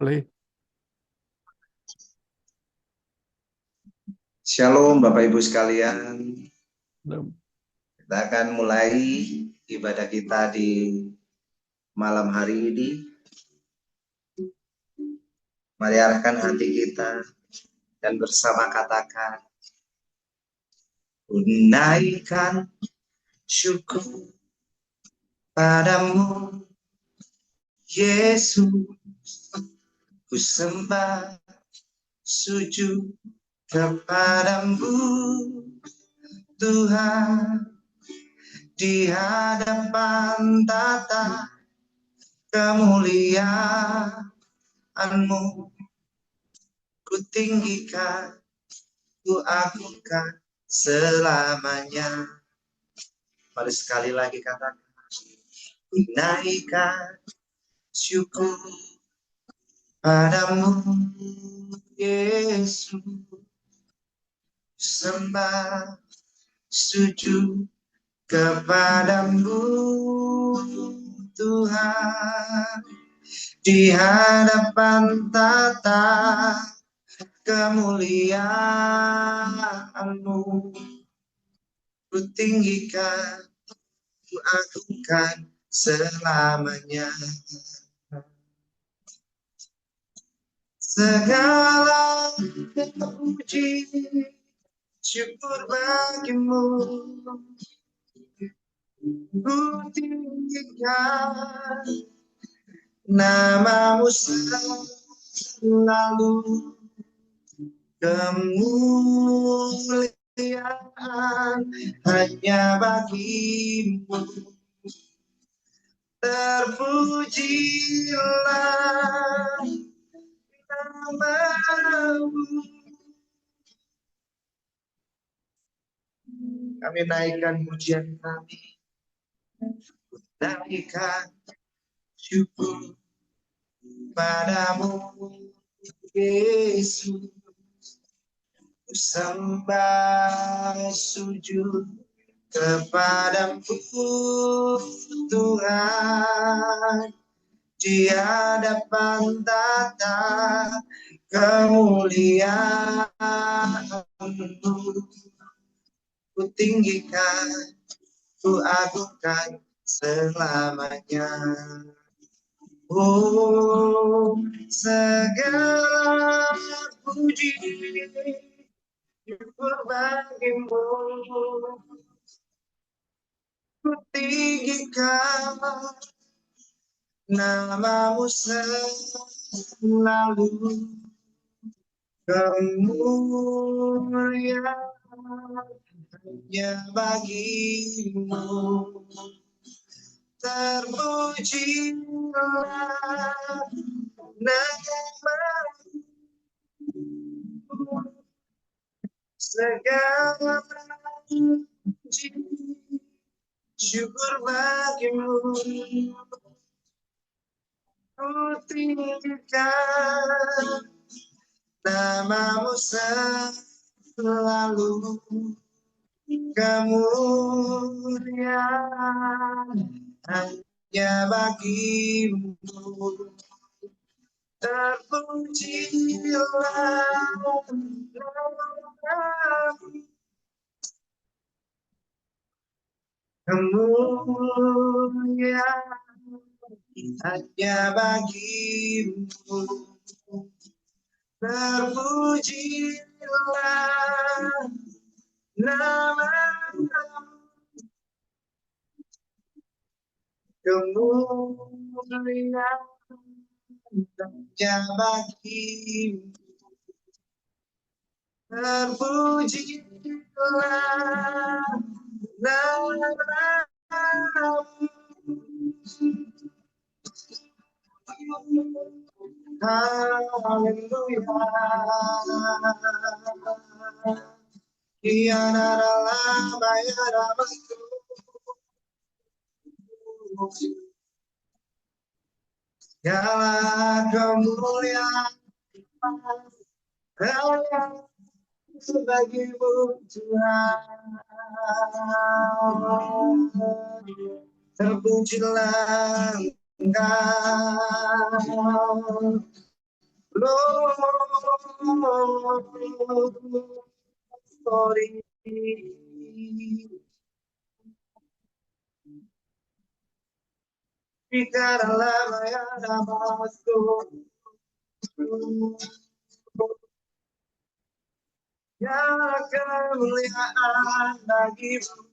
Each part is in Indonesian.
play. Shalom Bapak Ibu sekalian, Nah, kita akan mulai ibadah kita di malam hari ini. Mari arahkan hati kita dan bersama katakan, "Unaikan syukur padamu, Yesus, ku sembah sujud kepadamu, Tuhan, di hadapan tata kemuliaan-Mu. Ku tinggikan, ku agungkan selamanya." Mari sekali lagi katakan, ku naikkan syukur padamu, Yesus, sembah sujud kepadamu, Tuhan, di hadapan tata kemuliaan-Mu. Ku tinggikan, ku agungkan selamanya. Segala puji syukur bagimu, ku tinggikan namamu selalu, kemuliaan hanya bagimu. Terpujilah namamu. Kami naikkan pujian kami, naikkan syukur padamu, Yesus, ku sembah sujud kepadamu, Tuhan, di hadapan tata kemuliaan-Mu. Ku tinggikan, ku agungkan selamanya. Oh, segala puji syukur bagimu, ku tinggikan namamu selalu, kemuliaan hanya bagimu. Terpujilah namamu, segala puji syukur bagimu, ku tinggikan namamu selalu, kemuliaan hanya bagimu. Terpujilah namamu, kemuliaan hanya bagimu. Terpujilah namamu, kemuliaan hanya bagimu. Terpujilah namamu, haleluya. Kianaralah bayarabastu, segala kemuliaan hanya bagimu, Tuhan. Terpujilah Engkau, Sorry. Biarlah yang masuk yang kemuliaan bagimu.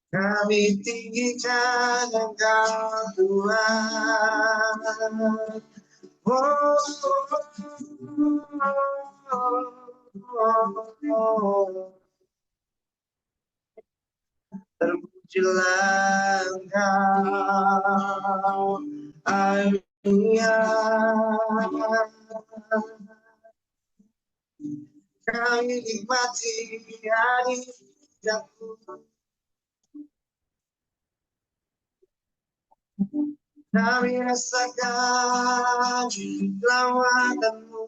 Kami tinggikan Engkau Tuhan. Oh, terpujilah Engkau, Haleluya. Kami nikmati hari jatuh. Kami rasakan lawatanmu.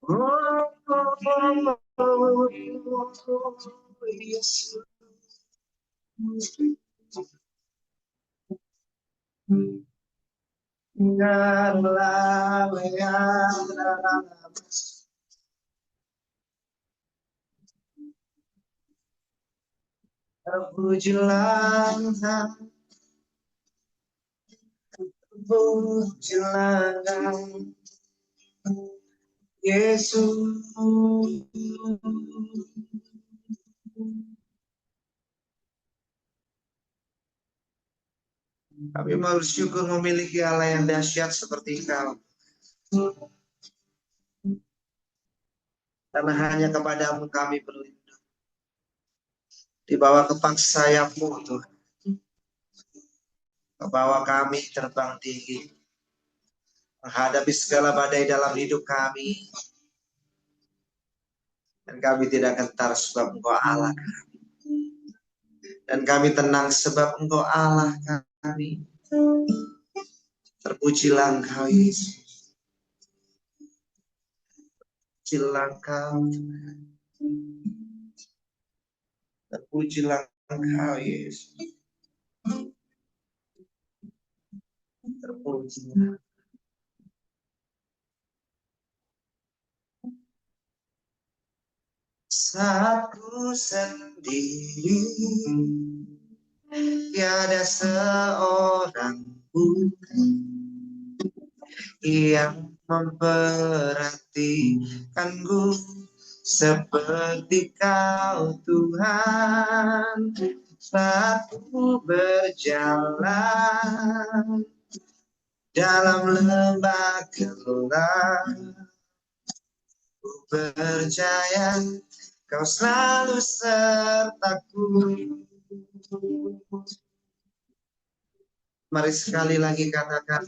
Oh, Yesus. Biarlah yang dalam terpujilah terpujilah Yesus. Kami bersyukur memiliki Allah yang dahsyat seperti Engkau. Karena hanya kepadamu kami berlindung. Di bawah kepak sayapmu Tuhan. Ke bawah kami terbang tinggi. Menghadapi segala badai dalam hidup kami. Dan kami tidak gentar sebab Engkau Allah kami. Dan kami tenang sebab Engkau Allah kami. Terpujilah Engkau Yesus. Terpujilah Engkau. Terpujilah Engkau Yesus. Terpujilah. Aku sendiri, tiada seorang pun yang memperhatikanku seperti Kau Tuhan. Saat ku berjalan dalam lembah gelap, ku percaya Kau selalu sertaku. Mari sekali lagi katakan.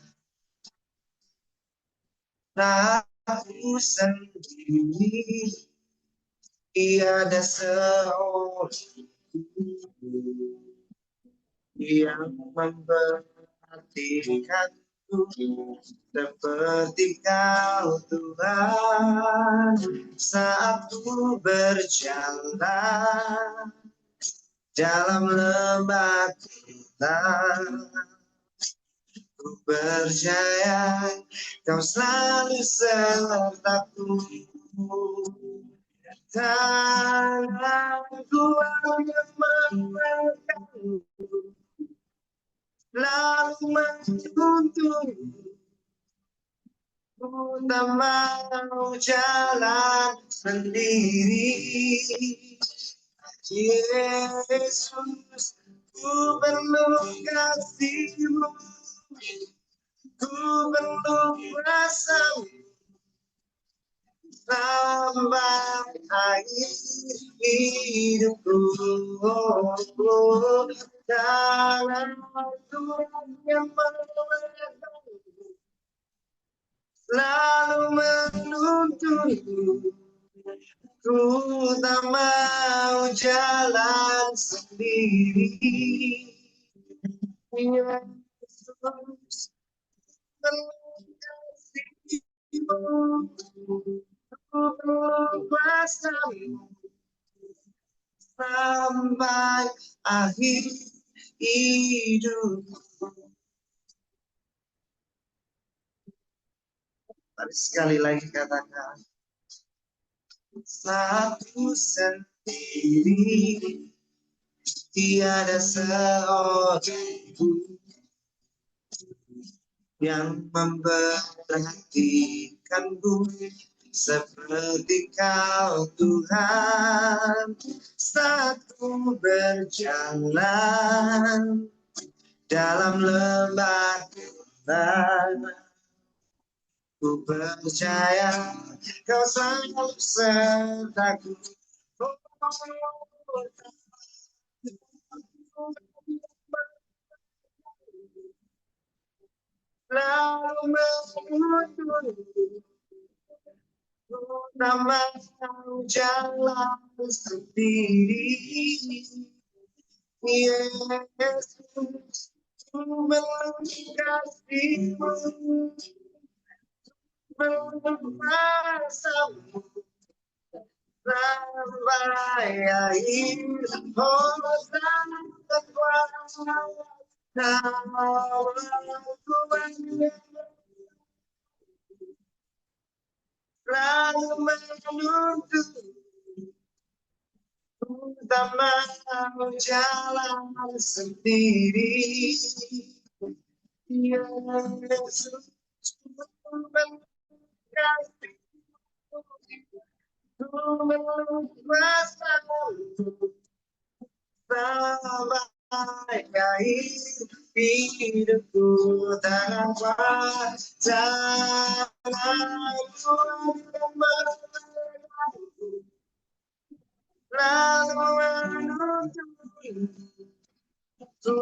Aku sendiri, tiada seorang yang memperhatikanku seperti Kau Tuhan. Saat ku berjalan dalam lembah gelap, ku percaya Kau selalu sertaku. Tanganku akan memelukmu, lalu menuntun. Ku tak mau jalan sendiri. Yesus, ku perlu kasih-Mu, ku perlu kuasa-Mu sampai akhir hidupku. Jangan Tuhan yang menolongku, selalu menuntunku. Ku tak mau jalan sendiri. Yesus, kasih-Mu, ku kuasa-Mu sampai akhir hidup. Mari sekali lagi katakan. Aku sendiri, tiada seorang yang memperhatikanku seperti Kau Tuhan. Saat ku berjalan dalam lembah gelap, ku percaya Kau selalu sertaku. Lalu menuntun nama jalan sendiri. Yesus, ku mengasihimu, mengasihimu sampai akhir. Oh, sangat kuasa lalu menuntut tak mau jalan sendiri. Yesus, ku mengasihimu, ku mengasihimu sampai akhir hidupku. Tangan kuasa lalu menuntut ku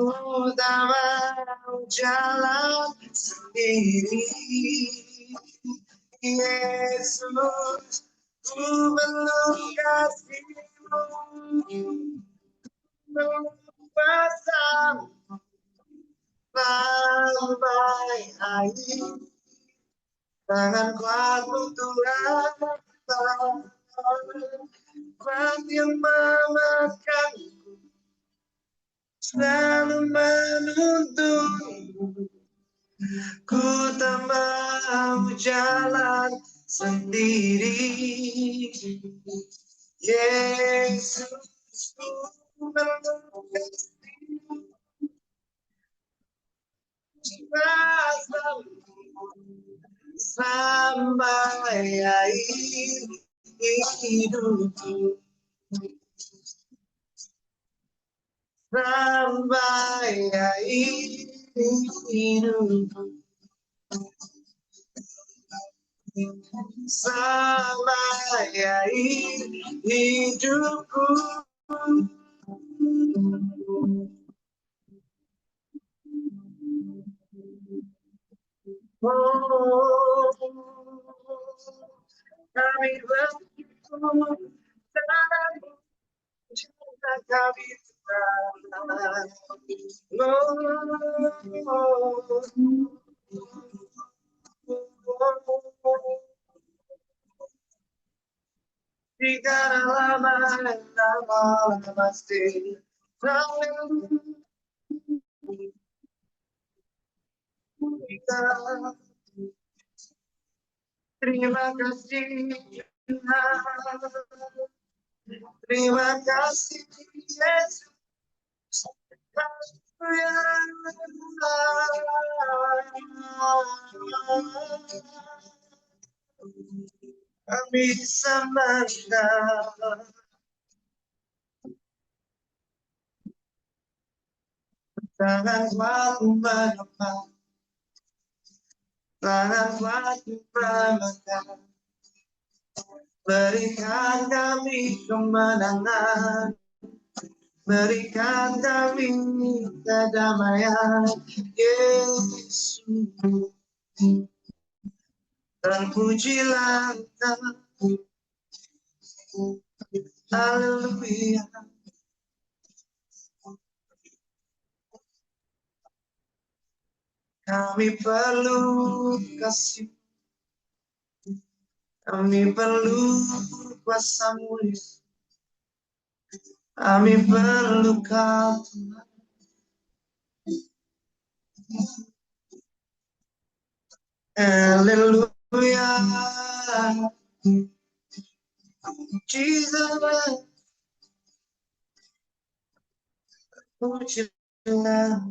tak mau jalan sendiri. Yesus, ku mengasihimu, bersama sampai akhir. Tangan kuatmu Tuhan, kuat yang memakan, selalu menuntun. Ku tak mau jalan sendiri. Yesus, ku mengasihimu sampai akhir hidupku. Sampai akhir hidupku. Sampai akhir hidupku. Oh, kami bersyukur dalam cinta kami Tuhan. Jika lama pasti terima kasih Tuhan. Terima kasih Yesus. Kami bisa menang. Tangan kuatmu menopang, tangan kuatmu memegang, berikan kami kemenangan, berikan kami kedamaian. Yesus, terpujilah Engkau. Haleluya. Kami perlu kasih, kami perlu kuasa-Mu, kami perlu Kau Tuhan. Haleluya. Jesus, pujilah.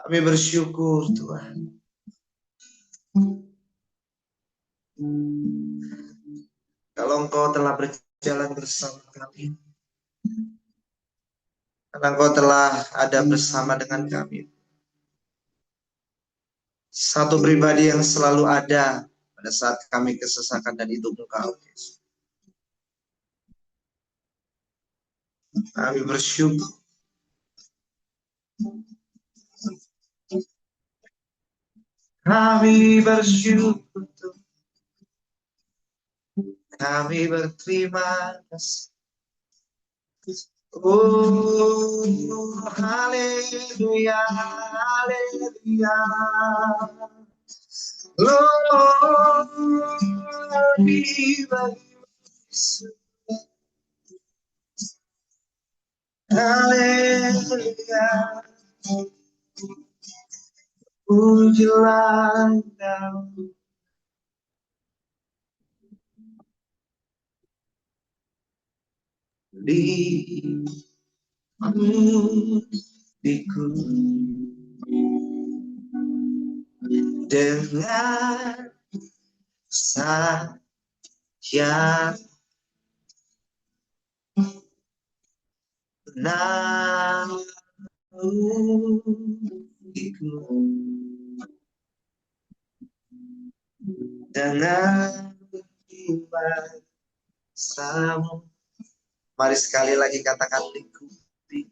Kami bersyukur Tuhan. Kalau Engkau telah berjalan bersama kami, karena Engkau telah ada bersama dengan kami. Satu pribadi yang selalu ada pada saat kami kesesakan dan hidup Engkau, Yesus. Kami bersyukur. Kami bersyukur Tuhan. Kami berterima kasih. Oh, haleluya, haleluya. Lord, we bless you. Haleluya. Pujilah Engkau. Diku dengan sayang diku dengan iman sama. Mari sekali lagi katakan ikuti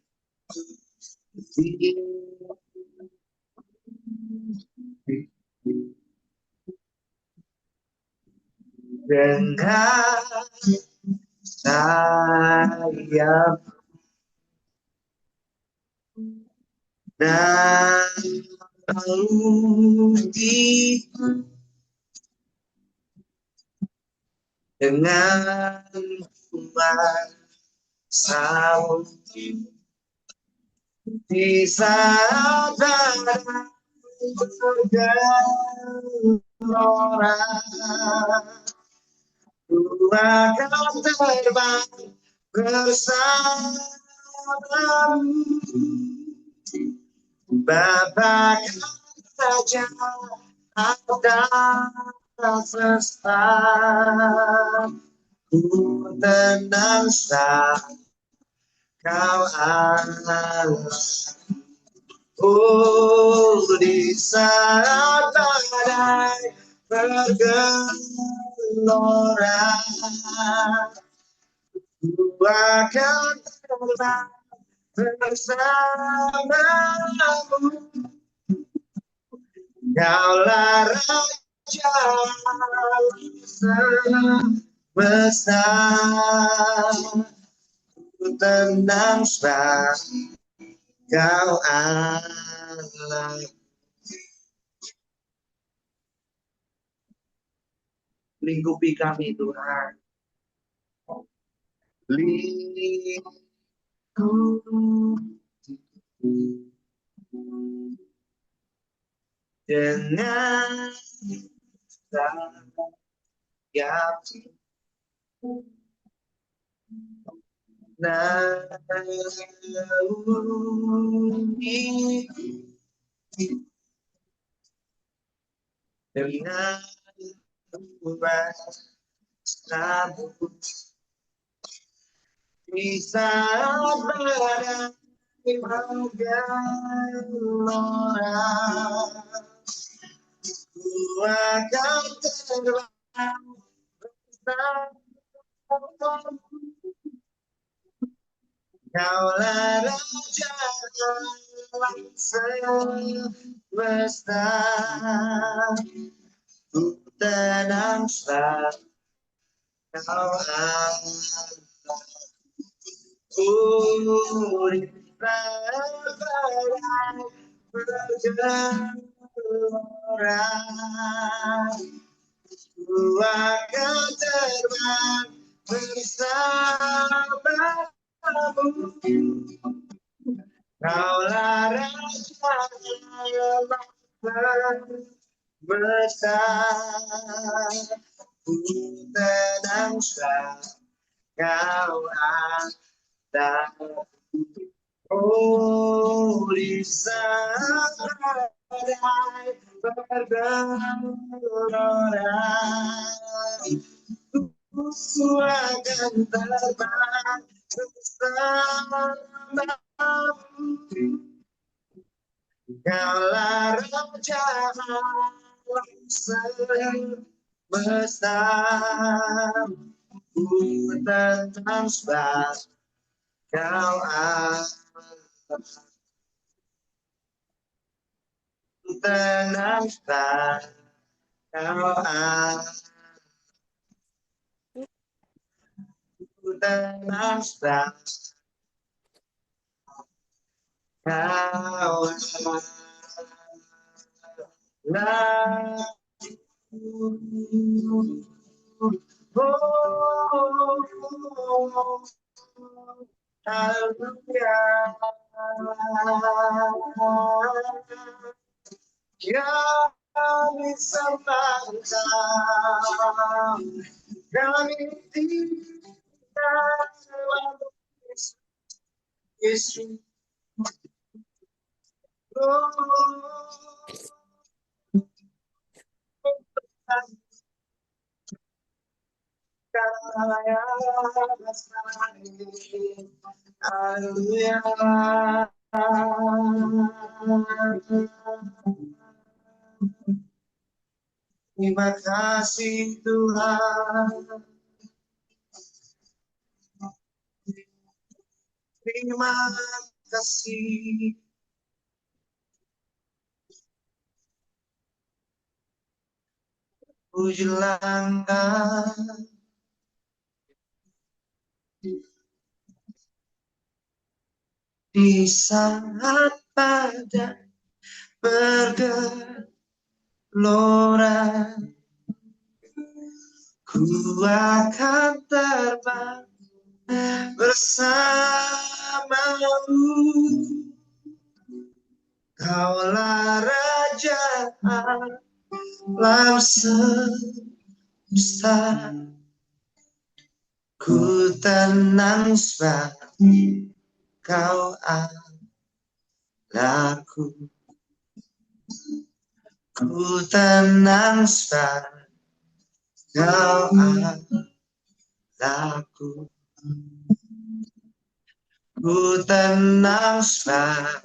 dengan sayap dan diku dengan iman sama. Di saat badai bergelora, ku akan terbang bersamamu. Bapa Raja atas semesta, ku tenang saat Kau Allah. Oh, di saat badai bergelora, ku akan terbang bersamamu. Kaulah Raja semesta, ku tenang sebab Kau Allah. Lingkupi kami Tuhan. Lingkupi dengan sayap naungi dengan kuasa bisa berada di bergelora, ku akan terbang bersamamu. Kaulah Raja semesta, ku tenang sebab Kau Allah. Ku di badai bergelora, ku akan terbang bersamamu. Kaulah Raja yang besar, ku tenang kau ada. Oh, di sana bergelora, ku akan terbang bersamamu. Kaulah Raja semesta, ku tetap sebagai kau Allah, ku tenang sebagai kau Allah, ku tenang sebagai kau Allah. Oh, haleluya. Kami sembah Engkau, kami tidak selalu Yesus. Haleluya. Terima kasih Tuhan. Terima kasih. Puji langkah di saat pada bergelora, ku akan terbang bersamamu. Kaulah Raja alam semesta, ku tenang sebab kau Allahku, ku tenang sebab kau Allahku, ku tenang sebab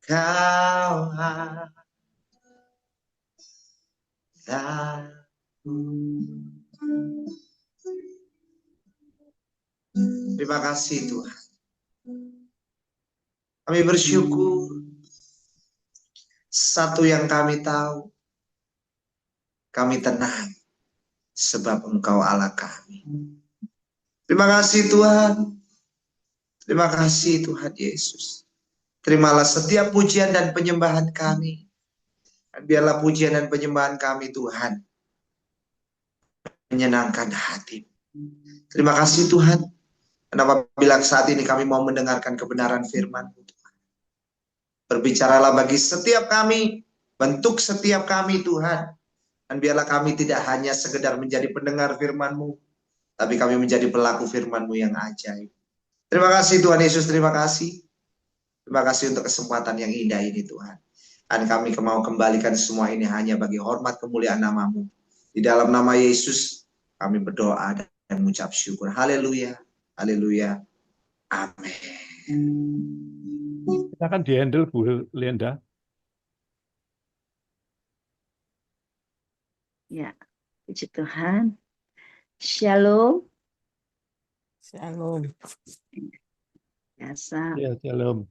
kau Allahku. Terima kasih Tuhan. Kami bersyukur. Satu yang kami tahu, kami tenang sebab Engkau Allah kami. Terima kasih Tuhan. Terima kasih Tuhan Yesus. Terimalah setiap pujian dan penyembahan kami. Dan biarlah pujian dan penyembahan kami Tuhan menyenangkan hati. Terima kasih Tuhan. Kenapa bila saat ini kami mau mendengarkan kebenaran firman-Mu. Berbicaralah bagi setiap kami, bentuk setiap kami Tuhan. Dan biarlah kami tidak hanya sekedar menjadi pendengar firman-Mu, tapi kami menjadi pelaku firman-Mu yang ajaib. Terima kasih Tuhan Yesus, terima kasih. Terima kasih untuk kesempatan yang indah ini Tuhan. Dan kami mau kembalikan semua ini hanya bagi hormat kemuliaan nama-Mu. Di dalam nama Yesus kami berdoa dan mengucap syukur. Haleluya, haleluya, amin. Silakan di-handle Bu Linda. Ya, puji Tuhan. Shalom. Shalom. Biasa. Ya, shalom.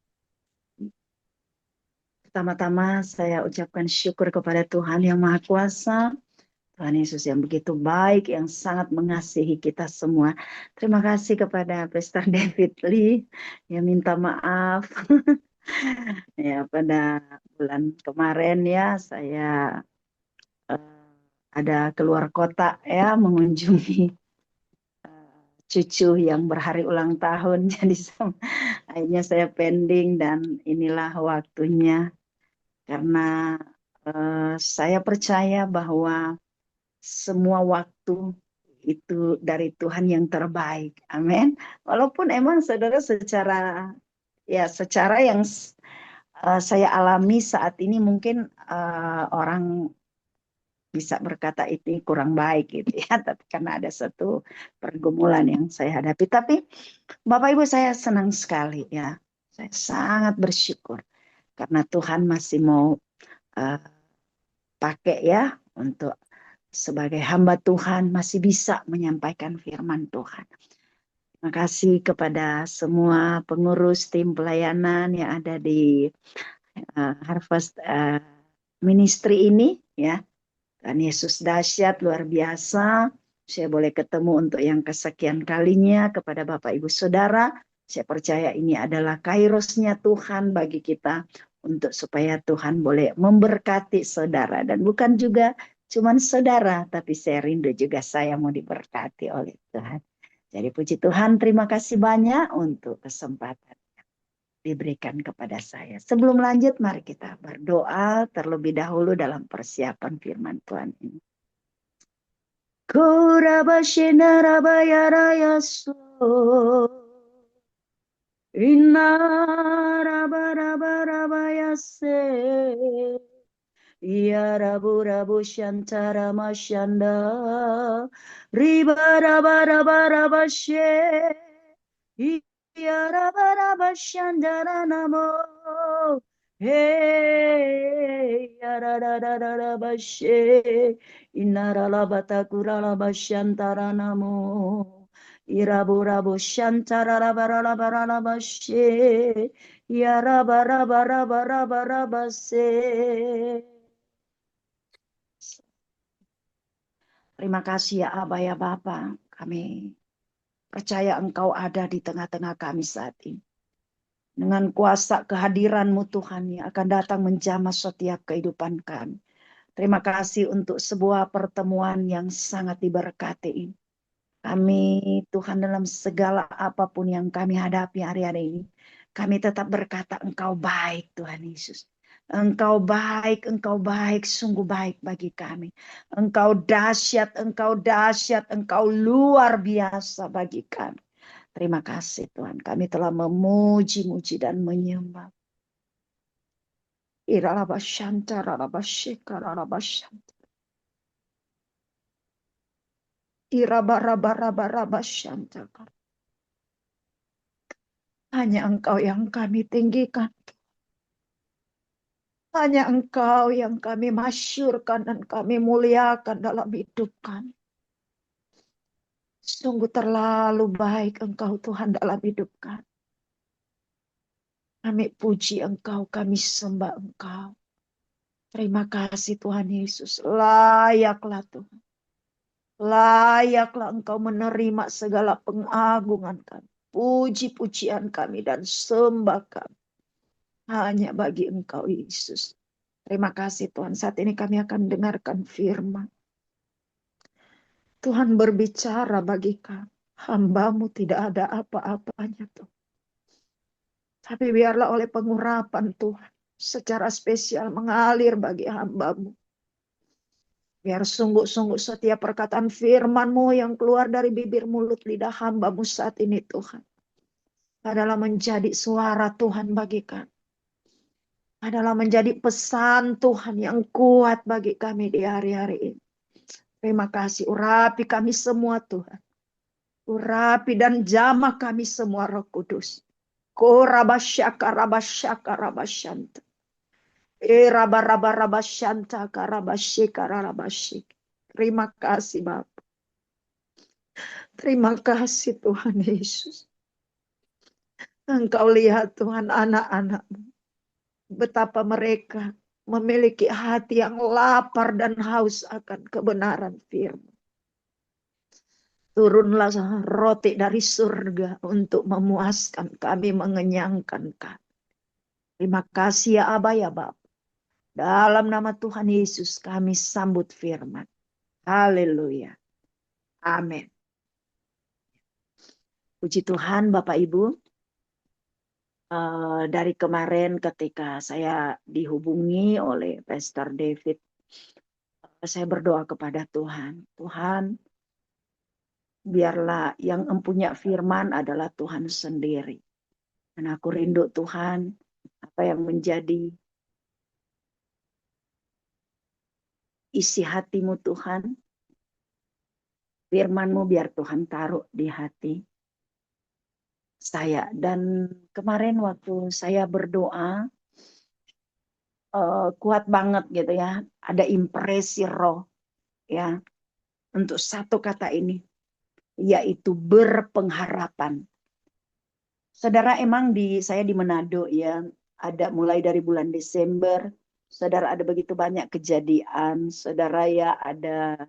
Pertama-tama saya ucapkan syukur kepada Tuhan yang Maha Kuasa. Tuhan Yesus yang begitu baik, yang sangat mengasihi kita semua. Terima kasih kepada Pastor David Lee yang minta maaf. Ya, pada bulan kemarin ya saya ada keluar kota ya mengunjungi cucu yang berhari ulang tahun. Jadi akhirnya saya pending dan inilah waktunya. Karena saya percaya bahwa semua waktu itu dari Tuhan yang terbaik. Amin. Walaupun emang saudara secara yang saya alami saat ini mungkin orang bisa berkata ini kurang baik gitu ya, tapi karena ada satu pergumulan yang saya hadapi. Tapi Bapak Ibu, saya senang sekali ya, saya sangat bersyukur karena Tuhan masih mau pakai ya untuk sebagai hamba Tuhan masih bisa menyampaikan firman Tuhan. Terima kasih kepada semua pengurus tim pelayanan yang ada di Harvest Ministry ini ya. Dan Yesus dahsyat luar biasa. Saya boleh ketemu untuk yang kesekian kalinya kepada Bapak Ibu Saudara. Saya percaya ini adalah kairosnya Tuhan bagi kita untuk supaya Tuhan boleh memberkati saudara. Dan bukan juga cuman saudara, tapi saya rindu juga saya mau diberkati oleh Tuhan. Jadi puji Tuhan, terima kasih banyak untuk kesempatan diberikan kepada saya. Sebelum lanjut, mari kita berdoa terlebih dahulu dalam persiapan firman Tuhan ini. Kurabashina rabaya rayaso inna rabarabarabaya ya rabu shantara mashanda ribarabarabarabashe ya rabarabashandara namo hey ya rabarabashe inaralabatakura namo iraburabu shantara rabarabarabarabashe ya rabarabarabarabase. Terima kasih ya Aba ya Bapa, kami percaya Engkau ada di tengah-tengah kami saat ini. Dengan kuasa kehadiran-Mu Tuhan yang akan datang menjamah setiap kehidupan kami. Terima kasih untuk sebuah pertemuan yang sangat diberkati ini. Kami Tuhan dalam segala apapun yang kami hadapi hari-hari ini, kami tetap berkata Engkau baik Tuhan Yesus. Engkau baik, sungguh baik bagi kami. Engkau dahsyat, Engkau luar biasa bagi kami. Terima kasih Tuhan, kami telah memuji-muji dan menyembah. Hanya Engkau yang kami tinggikan. Hanya Engkau yang kami masyurkan dan kami muliakan dalam hidup kami. Sungguh terlalu baik Engkau Tuhan dalam hidup kami. Kami puji Engkau, kami sembah Engkau. Terima kasih Tuhan Yesus. Layaklah Tuhan. Layaklah Engkau menerima segala pengagungan kami. Puji-pujian kami dan sembah kami. Hanya bagi Engkau Yesus. Terima kasih Tuhan. Saat ini kami akan dengarkan firman. Tuhan berbicara bagi kami. Hamba-Mu tidak ada apa-apanya Tuhan. Tapi biarlah oleh pengurapan Tuhan. Secara spesial mengalir bagi hamba-Mu. Biar sungguh-sungguh setiap perkataan firman-Mu yang keluar dari bibir mulut lidah hamba-Mu saat ini Tuhan. Adalah menjadi suara Tuhan bagi kami. Adalah menjadi pesan Tuhan yang kuat bagi kami di hari-hari ini. Terima kasih. Urapi kami semua Tuhan. Urapi dan jamah kami semua Roh Kudus. Korabashaka rabashaka rabashanta. Rabarabashanta karabashika rabashik. Terima kasih Bapak. Terima kasih Tuhan Yesus. Engkau lihat Tuhan anak-anak-Mu. Betapa mereka memiliki hati yang lapar dan haus akan kebenaran firman. Turunlah roti dari surga untuk memuaskan kami, mengenyangkan kami. Terima kasih ya Aba ya Bapa. Dalam nama Tuhan Yesus kami sambut firman. Haleluya. Amin. Puji Tuhan Bapak Ibu. Dari kemarin ketika saya dihubungi oleh Pastor David, saya berdoa kepada Tuhan. Tuhan, biarlah yang empunya firman adalah Tuhan sendiri. Dan aku rindu Tuhan, apa yang menjadi isi hatimu Tuhan, firman-Mu biar Tuhan taruh di hati saya. Dan kemarin waktu saya berdoa, kuat banget gitu ya, ada impresi roh ya untuk satu kata ini, yaitu berpengharapan. Saudara, emang saya di Manado ya, ada mulai dari bulan Desember, saudara ada begitu banyak kejadian, saudara ya ada,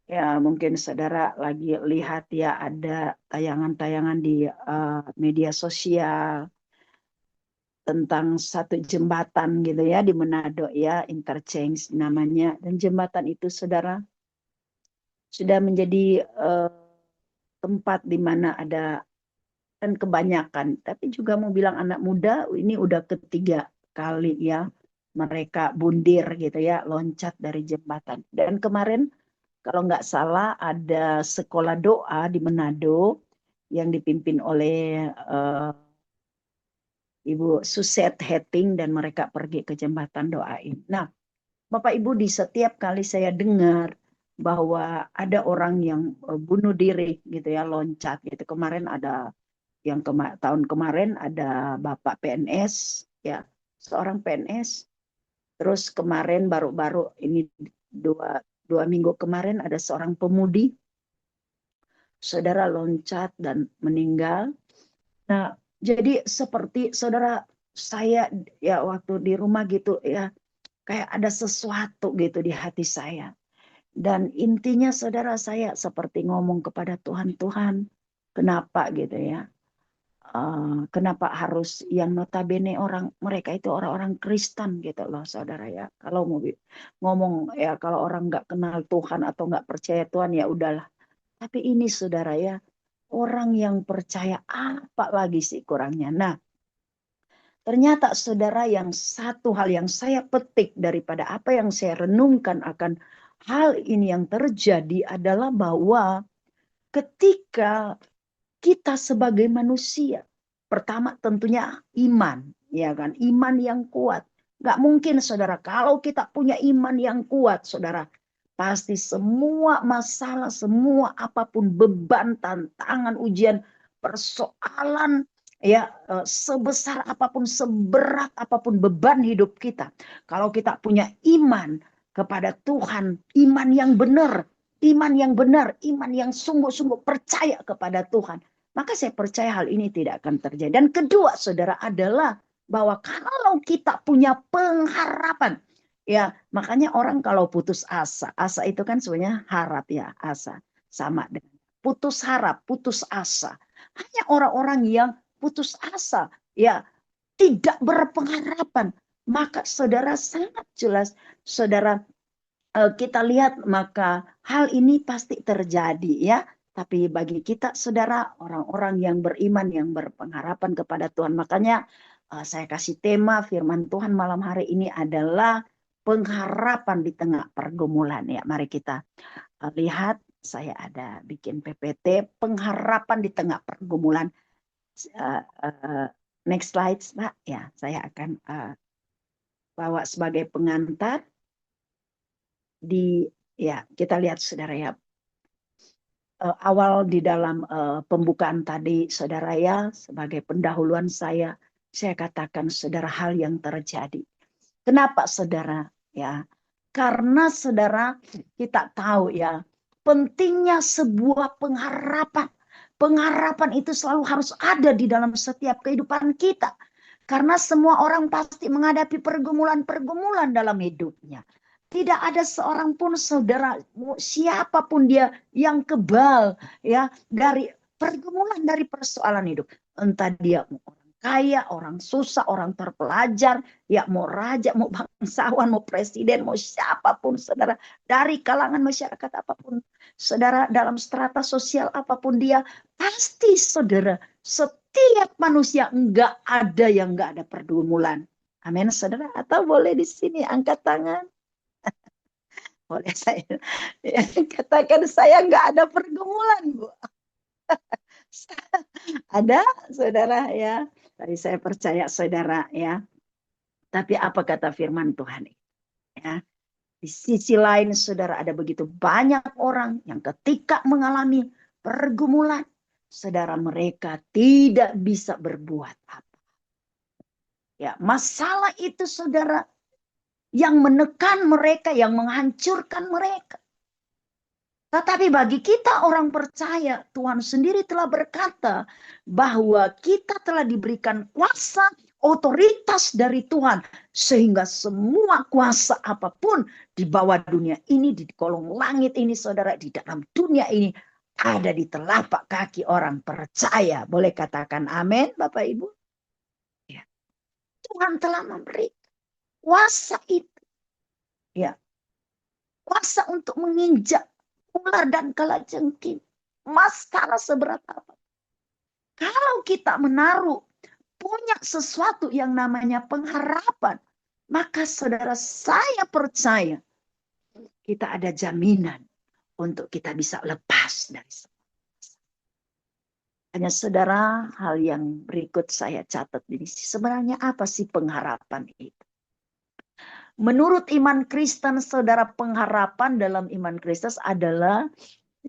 ya mungkin saudara lagi lihat ya ada tayangan-tayangan di media sosial tentang satu jembatan gitu ya di Manado ya, interchange namanya, dan jembatan itu saudara sudah menjadi tempat di mana ada, dan kebanyakan, tapi juga mau bilang anak muda, ini udah ketiga kali ya mereka bundir gitu ya, loncat dari jembatan. Dan kemarin kalau nggak salah ada sekolah doa di Manado yang dipimpin oleh Ibu Suset Hetting, dan mereka pergi ke jembatan doain. Nah, Bapak Ibu, di setiap kali saya dengar bahwa ada orang yang bunuh diri gitu ya, loncat gitu. Kemarin ada yang tahun kemarin ada Bapak PNS ya, seorang PNS. Terus kemarin baru-baru ini dua minggu kemarin ada seorang pemudi saudara loncat dan meninggal. Nah, jadi seperti saudara saya ya waktu di rumah gitu ya, kayak ada sesuatu gitu di hati saya. Dan intinya saudara saya seperti ngomong kepada Tuhan, Tuhan kenapa gitu ya. Kenapa harus yang notabene mereka itu orang-orang Kristen gitu loh saudara ya. Kalau mau ngomong ya, kalau orang nggak kenal Tuhan atau nggak percaya Tuhan ya udahlah. Tapi ini saudara ya, orang yang percaya apa lagi sih kurangnya. Nah, ternyata saudara, yang satu hal yang saya petik daripada apa yang saya renungkan akan hal ini yang terjadi adalah bahwa ketika kita sebagai manusia, pertama tentunya iman, ya kan? Iman yang kuat. Gak mungkin saudara, kalau kita punya iman yang kuat, saudara, pasti semua masalah, semua apapun beban, tantangan, ujian, persoalan, ya sebesar apapun, seberat apapun beban hidup kita, kalau kita punya iman kepada Tuhan, iman yang benar, iman yang sungguh-sungguh percaya kepada Tuhan, maka saya percaya hal ini tidak akan terjadi. Dan kedua, saudara, adalah bahwa kalau kita punya pengharapan, ya makanya orang kalau putus asa itu kan sebenarnya harap ya, asa sama dengan putus harap, putus asa. Hanya orang-orang yang putus asa, ya tidak berpengharapan, maka saudara sangat jelas, saudara kita lihat maka hal ini pasti terjadi ya. Tapi bagi kita saudara, orang-orang yang beriman, yang berpengharapan kepada Tuhan. Makanya saya kasih tema firman Tuhan malam hari ini adalah pengharapan di tengah pergumulan. Ya, mari kita lihat, saya ada bikin PPT, pengharapan di tengah pergumulan. Next slide, Pak. Ya, saya akan bawa sebagai pengantar. Ya, kita lihat saudara ya, awal di dalam pembukaan tadi saudara ya, sebagai pendahuluan saya katakan saudara hal yang terjadi. Kenapa saudara ya? Karena saudara kita tahu ya, pentingnya sebuah pengharapan. Pengharapan itu selalu harus ada di dalam setiap kehidupan kita. Karena semua orang pasti menghadapi pergumulan-pergumulan dalam hidupnya. Tidak ada seorang pun saudara, siapapun dia, yang kebal ya dari pergumulan, dari persoalan hidup. Entah dia orang kaya, orang susah, orang terpelajar, ya mau raja, mau bangsawan, mau presiden, mau siapapun, saudara, dari kalangan masyarakat apapun, saudara, dalam strata sosial apapun dia, pasti saudara, setiap manusia enggak ada yang enggak ada pergumulan. Amin, saudara. Atau boleh di sini angkat tangan. Boleh saya ya, katakan saya enggak ada pergumulan, Bu. Ada, saudara ya. Tadi saya percaya saudara ya. Tapi apa kata firman Tuhan? Ya. Di sisi lain saudara ada begitu banyak orang yang ketika mengalami pergumulan, saudara mereka tidak bisa berbuat apa. Ya, masalah itu saudara yang menekan mereka, yang menghancurkan mereka. Tetapi bagi kita orang percaya, Tuhan sendiri telah berkata bahwa kita telah diberikan kuasa, otoritas dari Tuhan. Sehingga semua kuasa apapun di bawah dunia ini, di kolong langit ini saudara, di dalam dunia ini, ada di telapak kaki orang percaya. Boleh katakan amin Bapak Ibu? Ya. Tuhan telah memberi kuasa itu. Ya. Kuasa untuk menginjak ular dan kalajengking, masalah seberat apa. Kalau kita menaruh punya sesuatu yang namanya pengharapan, maka saudara saya percaya kita ada jaminan untuk kita bisa lepas dari semua. Hanya saudara, hal yang berikut saya catat ini. Sebenarnya apa sih pengharapan itu? Menurut iman Kristen, saudara, pengharapan dalam iman Kristen adalah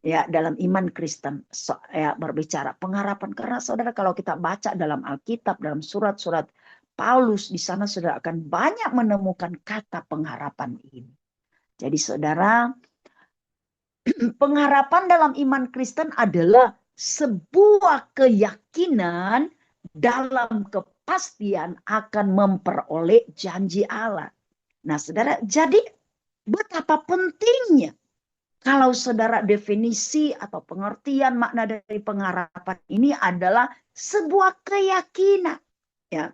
ya dalam iman Kristen ya berbicara pengharapan, karena saudara kalau kita baca dalam Alkitab, dalam surat-surat Paulus, di sana saudara akan banyak menemukan kata pengharapan ini. Jadi saudara, pengharapan dalam iman Kristen adalah sebuah keyakinan dalam kepastian akan memperoleh janji Allah. Nah saudara, jadi betapa pentingnya kalau saudara definisi atau pengertian makna dari pengharapan ini adalah sebuah keyakinan. Ya,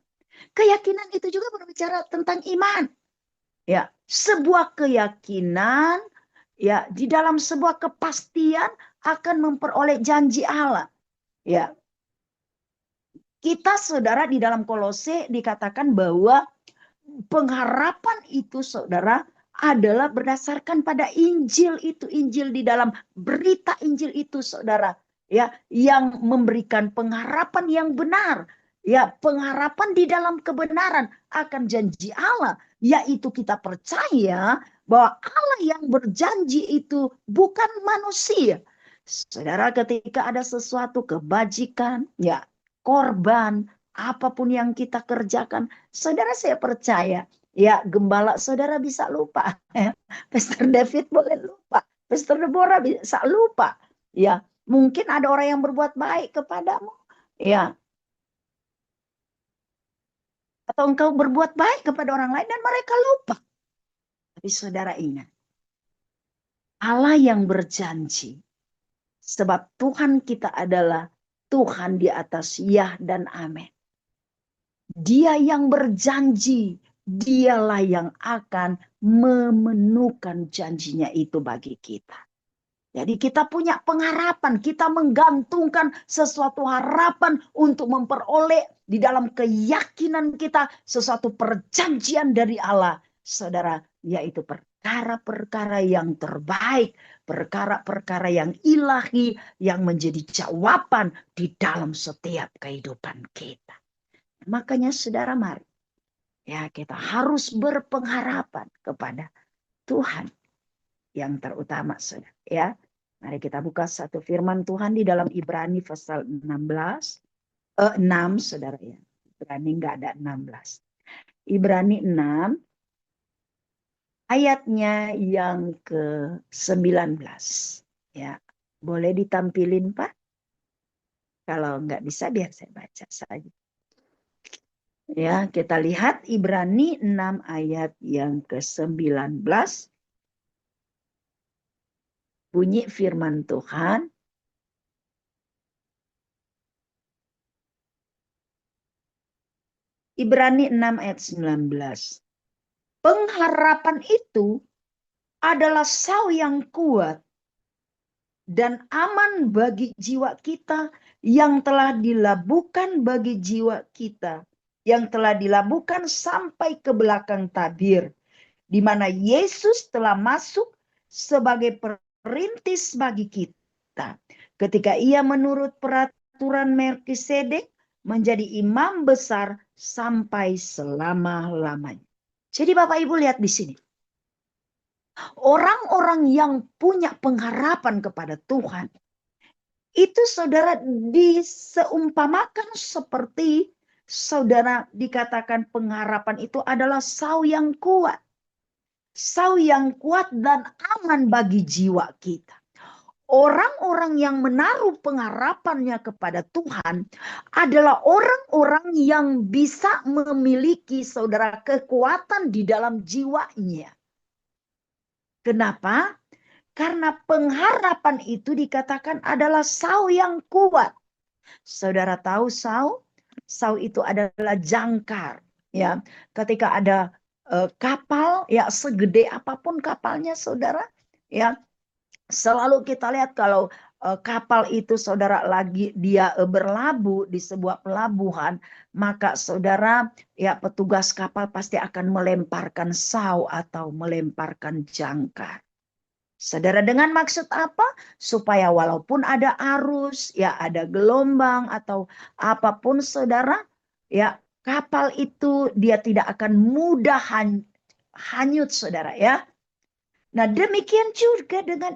keyakinan itu juga berbicara tentang iman. Ya, sebuah keyakinan ya di dalam sebuah kepastian akan memperoleh janji Allah. Ya, kita saudara di dalam Kolose dikatakan bahwa pengharapan itu saudara adalah berdasarkan pada Injil itu, Injil di dalam berita Injil itu saudara, ya, yang memberikan pengharapan yang benar, ya, pengharapan di dalam kebenaran akan janji Allah, yaitu kita percaya bahwa Allah yang berjanji itu bukan manusia. Saudara, ketika ada sesuatu kebajikan, ya, korban, apapun yang kita kerjakan, saudara saya percaya, ya gembala saudara bisa lupa. Pastor David boleh lupa. Pastor Deborah bisa lupa. Ya, mungkin ada orang yang berbuat baik kepadamu. Ya. Atau engkau berbuat baik kepada orang lain dan mereka lupa. Tapi saudara ingat, Allah yang berjanji. Sebab Tuhan kita adalah Tuhan di atas ya dan amin. Dia yang berjanji, dialah yang akan memenuhkan janjinya itu bagi kita. Jadi kita punya pengharapan, kita menggantungkan sesuatu harapan untuk memperoleh di dalam keyakinan kita sesuatu perjanjian dari Allah. Saudara, yaitu perkara-perkara yang terbaik, perkara-perkara yang ilahi yang menjadi jawaban di dalam setiap kehidupan kita. Makanya saudara mari, ya kita harus berpengharapan kepada Tuhan yang terutama saudara. Ya, mari kita buka satu firman Tuhan di dalam Ibrani pasal 6 saudara ya. Ibrani enggak ada 16. Ibrani 6 ayatnya yang ke-19. Ya, boleh ditampilin Pak? Kalau enggak bisa biar saya baca saja. Ya, kita lihat Ibrani 6 ayat yang ke-19. Bunyi firman Tuhan. . Ibrani 6 ayat 19. Pengharapan itu adalah sau yang kuat dan aman bagi jiwa kita yang telah dilabuhkan bagi jiwa kita. Yang telah dilabuhkan sampai ke belakang tabir. Di mana Yesus telah masuk sebagai perintis bagi kita. Ketika ia menurut peraturan Melkisedek menjadi imam besar sampai selama-lamanya. Jadi Bapak Ibu lihat di sini. Orang-orang yang punya pengharapan kepada Tuhan. Itu saudara diseumpamakan seperti saudara dikatakan pengharapan itu adalah sau yang kuat. Sau yang kuat dan aman bagi jiwa kita. Orang-orang yang menaruh pengharapannya kepada Tuhan adalah orang-orang yang bisa memiliki saudara kekuatan di dalam jiwanya. Kenapa? Karena pengharapan itu dikatakan adalah sau yang kuat. Saudara tahu sau? Sau itu adalah jangkar. Ya, ketika ada kapal, ya segede apapun kapalnya, saudara, ya selalu kita lihat kalau kapal itu saudara lagi dia berlabuh di sebuah pelabuhan, maka saudara ya petugas kapal pasti akan melemparkan sau atau melemparkan jangkar. Saudara, dengan maksud apa? Supaya walaupun ada arus, ya ada gelombang atau apapun saudara, ya kapal itu dia tidak akan mudah hanyut saudara ya. Nah demikian juga dengan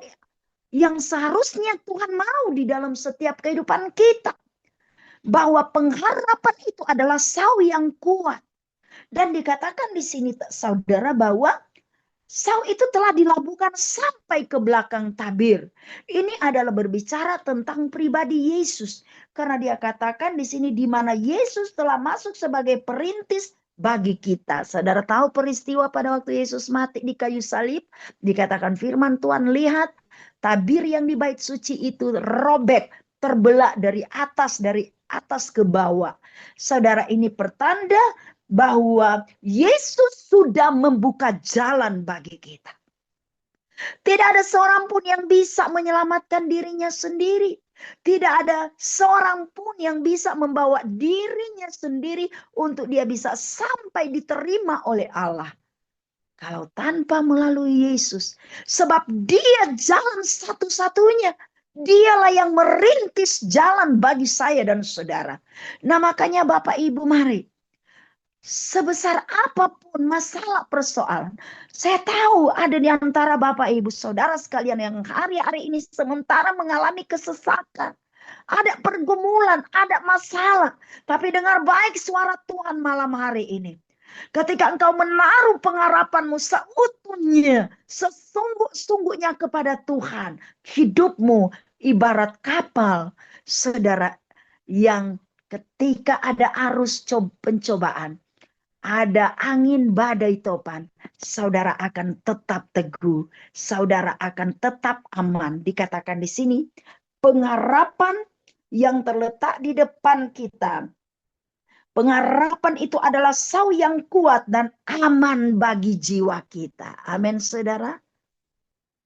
yang seharusnya Tuhan mau di dalam setiap kehidupan kita. Bahwa pengharapan itu adalah sau yang kuat. Dan dikatakan di sini saudara bahwa sau itu telah dilabuhkan sampai ke belakang tabir. Ini adalah berbicara tentang pribadi Yesus. Karena dia katakan di sini di mana Yesus telah masuk sebagai perintis bagi kita. Saudara tahu peristiwa pada waktu Yesus mati di kayu salib. Dikatakan firman Tuhan, lihat tabir yang di bait suci itu robek, terbelah dari atas ke bawah. Saudara, ini pertanda bahwa Yesus sudah membuka jalan bagi kita. Tidak ada seorang pun yang bisa menyelamatkan dirinya sendiri. Tidak ada seorang pun yang bisa membawa dirinya sendiri untuk dia bisa sampai diterima oleh Allah. Kalau tanpa melalui Yesus. Sebab dia jalan satu-satunya. Dialah yang merintis jalan bagi saya dan saudara. Nah makanya Bapak Ibu mari. Sebesar apapun masalah persoalan. Saya tahu ada di antara Bapak Ibu Saudara sekalian yang hari-hari ini sementara mengalami kesesakan. Ada pergumulan, ada masalah. Tapi dengar baik suara Tuhan malam hari ini. Ketika engkau menaruh pengharapanmu seutuhnya, sesungguh-sungguhnya kepada Tuhan. Hidupmu ibarat kapal, saudara, yang ketika ada arus pencobaan, ada angin badai topan, saudara akan tetap teguh, saudara akan tetap aman. Dikatakan di sini, pengharapan yang terletak di depan kita. Pengharapan itu adalah sau yang kuat dan aman bagi jiwa kita. Amin, saudara.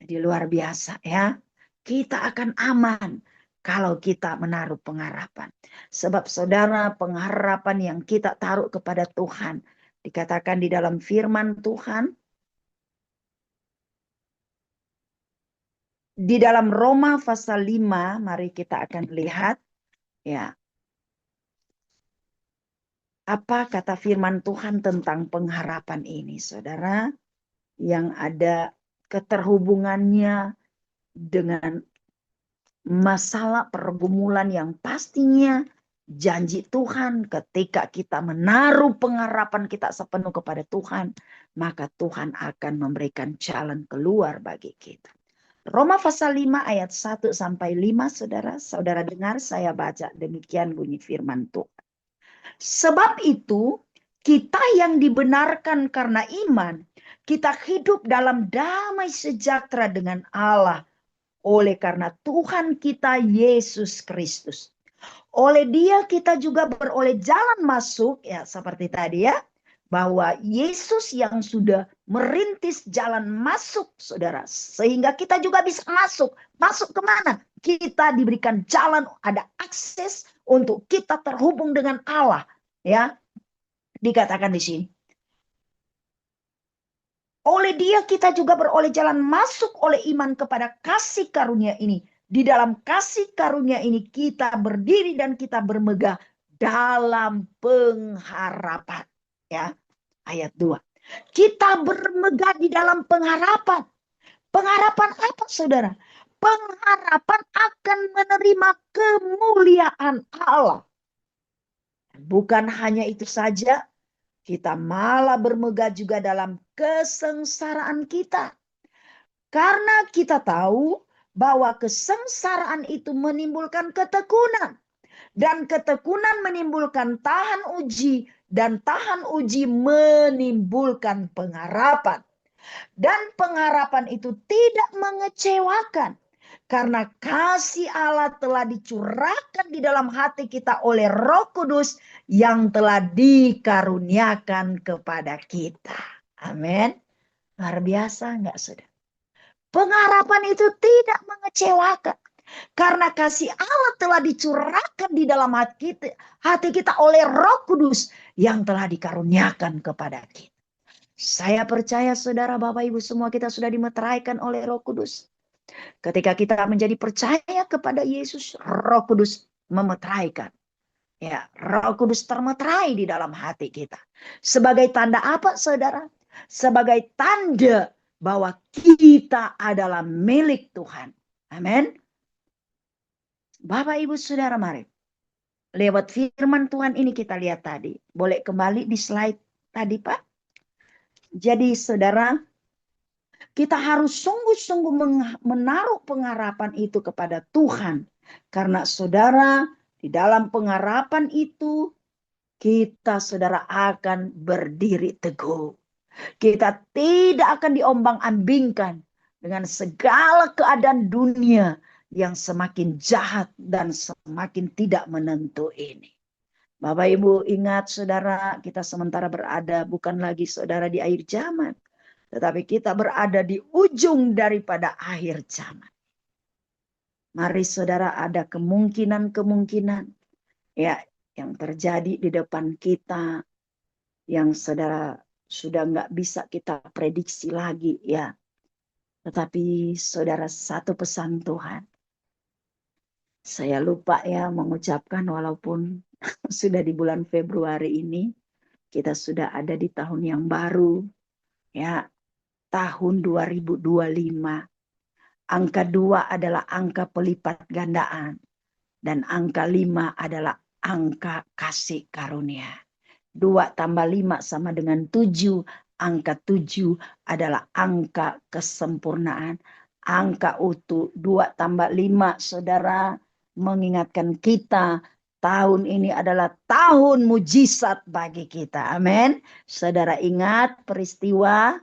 Jadi luar biasa ya. Kita akan aman kalau kita menaruh pengharapan. Sebab saudara, pengharapan yang kita taruh kepada Tuhan. Dikatakan di dalam firman Tuhan. Di dalam Roma pasal 5, mari kita akan lihat. Ya. Apa kata firman Tuhan tentang pengharapan ini, saudara? Yang ada keterhubungannya dengan masalah pergumulan yang pastinya janji Tuhan ketika kita menaruh pengharapan kita sepenuh kepada Tuhan, maka Tuhan akan memberikan jalan keluar bagi kita. Roma pasal 5 ayat 1 sampai 5, saudara. Saudara dengar saya baca, demikian bunyi firman Tuhan. Sebab itu kita yang dibenarkan karena iman, kita hidup dalam damai sejahtera dengan Allah oleh karena Tuhan kita Yesus Kristus. Oleh Dia kita juga beroleh jalan masuk, ya seperti tadi ya, bahwa Yesus yang sudah merintis jalan masuk, saudara, sehingga kita juga bisa masuk. Masuk kemana? Kita diberikan jalan, ada akses untuk kita terhubung dengan Allah, ya. Dikatakan di sini. Oleh Dia kita juga beroleh jalan masuk oleh iman kepada kasih karunia ini. Di dalam kasih karunia ini kita berdiri dan kita bermegah dalam pengharapan. Ya, ayat 2. Kita bermegah di dalam pengharapan. Pengharapan apa, saudara? Pengharapan akan menerima kemuliaan Allah. Bukan hanya itu saja, kita malah bermegah juga dalam kesengsaraan kita. Karena kita tahu bahwa kesengsaraan itu menimbulkan ketekunan. Dan ketekunan menimbulkan tahan uji. Dan tahan uji menimbulkan pengharapan. Dan pengharapan itu tidak mengecewakan. Karena kasih Allah telah dicurahkan di dalam hati kita oleh Roh Kudus yang telah dikaruniakan kepada kita. Amin. Luar biasa enggak, saudara? Pengharapan itu tidak mengecewakan. Karena kasih Allah telah dicurahkan di dalam hati kita oleh Roh Kudus yang telah dikaruniakan kepada kita. Saya percaya saudara, Bapak Ibu semua, kita sudah dimeteraikan oleh Roh Kudus. Ketika kita menjadi percaya kepada Yesus, Roh Kudus memeteraikan. Ya, Roh Kudus termeterai di dalam hati kita. Sebagai tanda apa, saudara? Sebagai tanda bahwa kita adalah milik Tuhan. Amin. Bapak, Ibu, Saudara, mari. Lewat firman Tuhan ini kita lihat tadi. Boleh kembali di slide tadi, Pak? Jadi, saudara, kita harus sungguh-sungguh menaruh pengharapan itu kepada Tuhan. Karena saudara, di dalam pengharapan itu, kita saudara akan berdiri teguh. Kita tidak akan diombang-ambingkan dengan segala keadaan dunia yang semakin jahat dan semakin tidak menentu ini. Bapak Ibu ingat saudara, kita sementara berada bukan lagi saudara di akhir zaman. Tetapi kita berada di ujung daripada akhir zaman. Mari saudara, ada kemungkinan-kemungkinan ya yang terjadi di depan kita. Yang saudara sudah nggak bisa kita prediksi lagi ya. Tetapi saudara, satu pesan Tuhan. Saya lupa ya mengucapkan walaupun sudah di bulan Februari ini. Kita sudah ada di tahun yang baru. Ya, tahun 2025. Angka 2 adalah angka pelipat gandaan. Dan angka 5 adalah angka kasih karunia. 2 tambah 5 sama dengan 7. Angka 7 adalah angka kesempurnaan. Angka utuh 2 tambah 5, saudara, mengingatkan kita tahun ini adalah tahun mujizat bagi kita. Amin. Saudara ingat peristiwa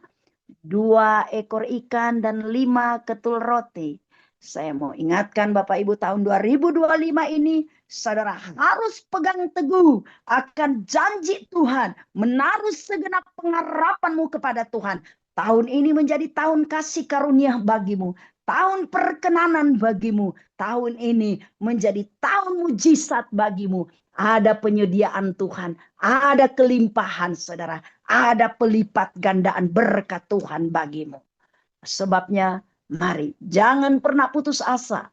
2 ekor ikan dan 5 ketul roti. Saya mau ingatkan Bapak Ibu, tahun 2025 ini saudara harus pegang teguh akan janji Tuhan. Menaruh segenap pengharapanmu kepada Tuhan. Tahun ini menjadi tahun kasih karunia bagimu. Tahun perkenanan bagimu. Tahun ini menjadi tahun mujizat bagimu. Ada penyediaan Tuhan. Ada kelimpahan saudara. Ada pelipat gandaan berkat Tuhan bagimu. Sebabnya mari jangan pernah putus asa.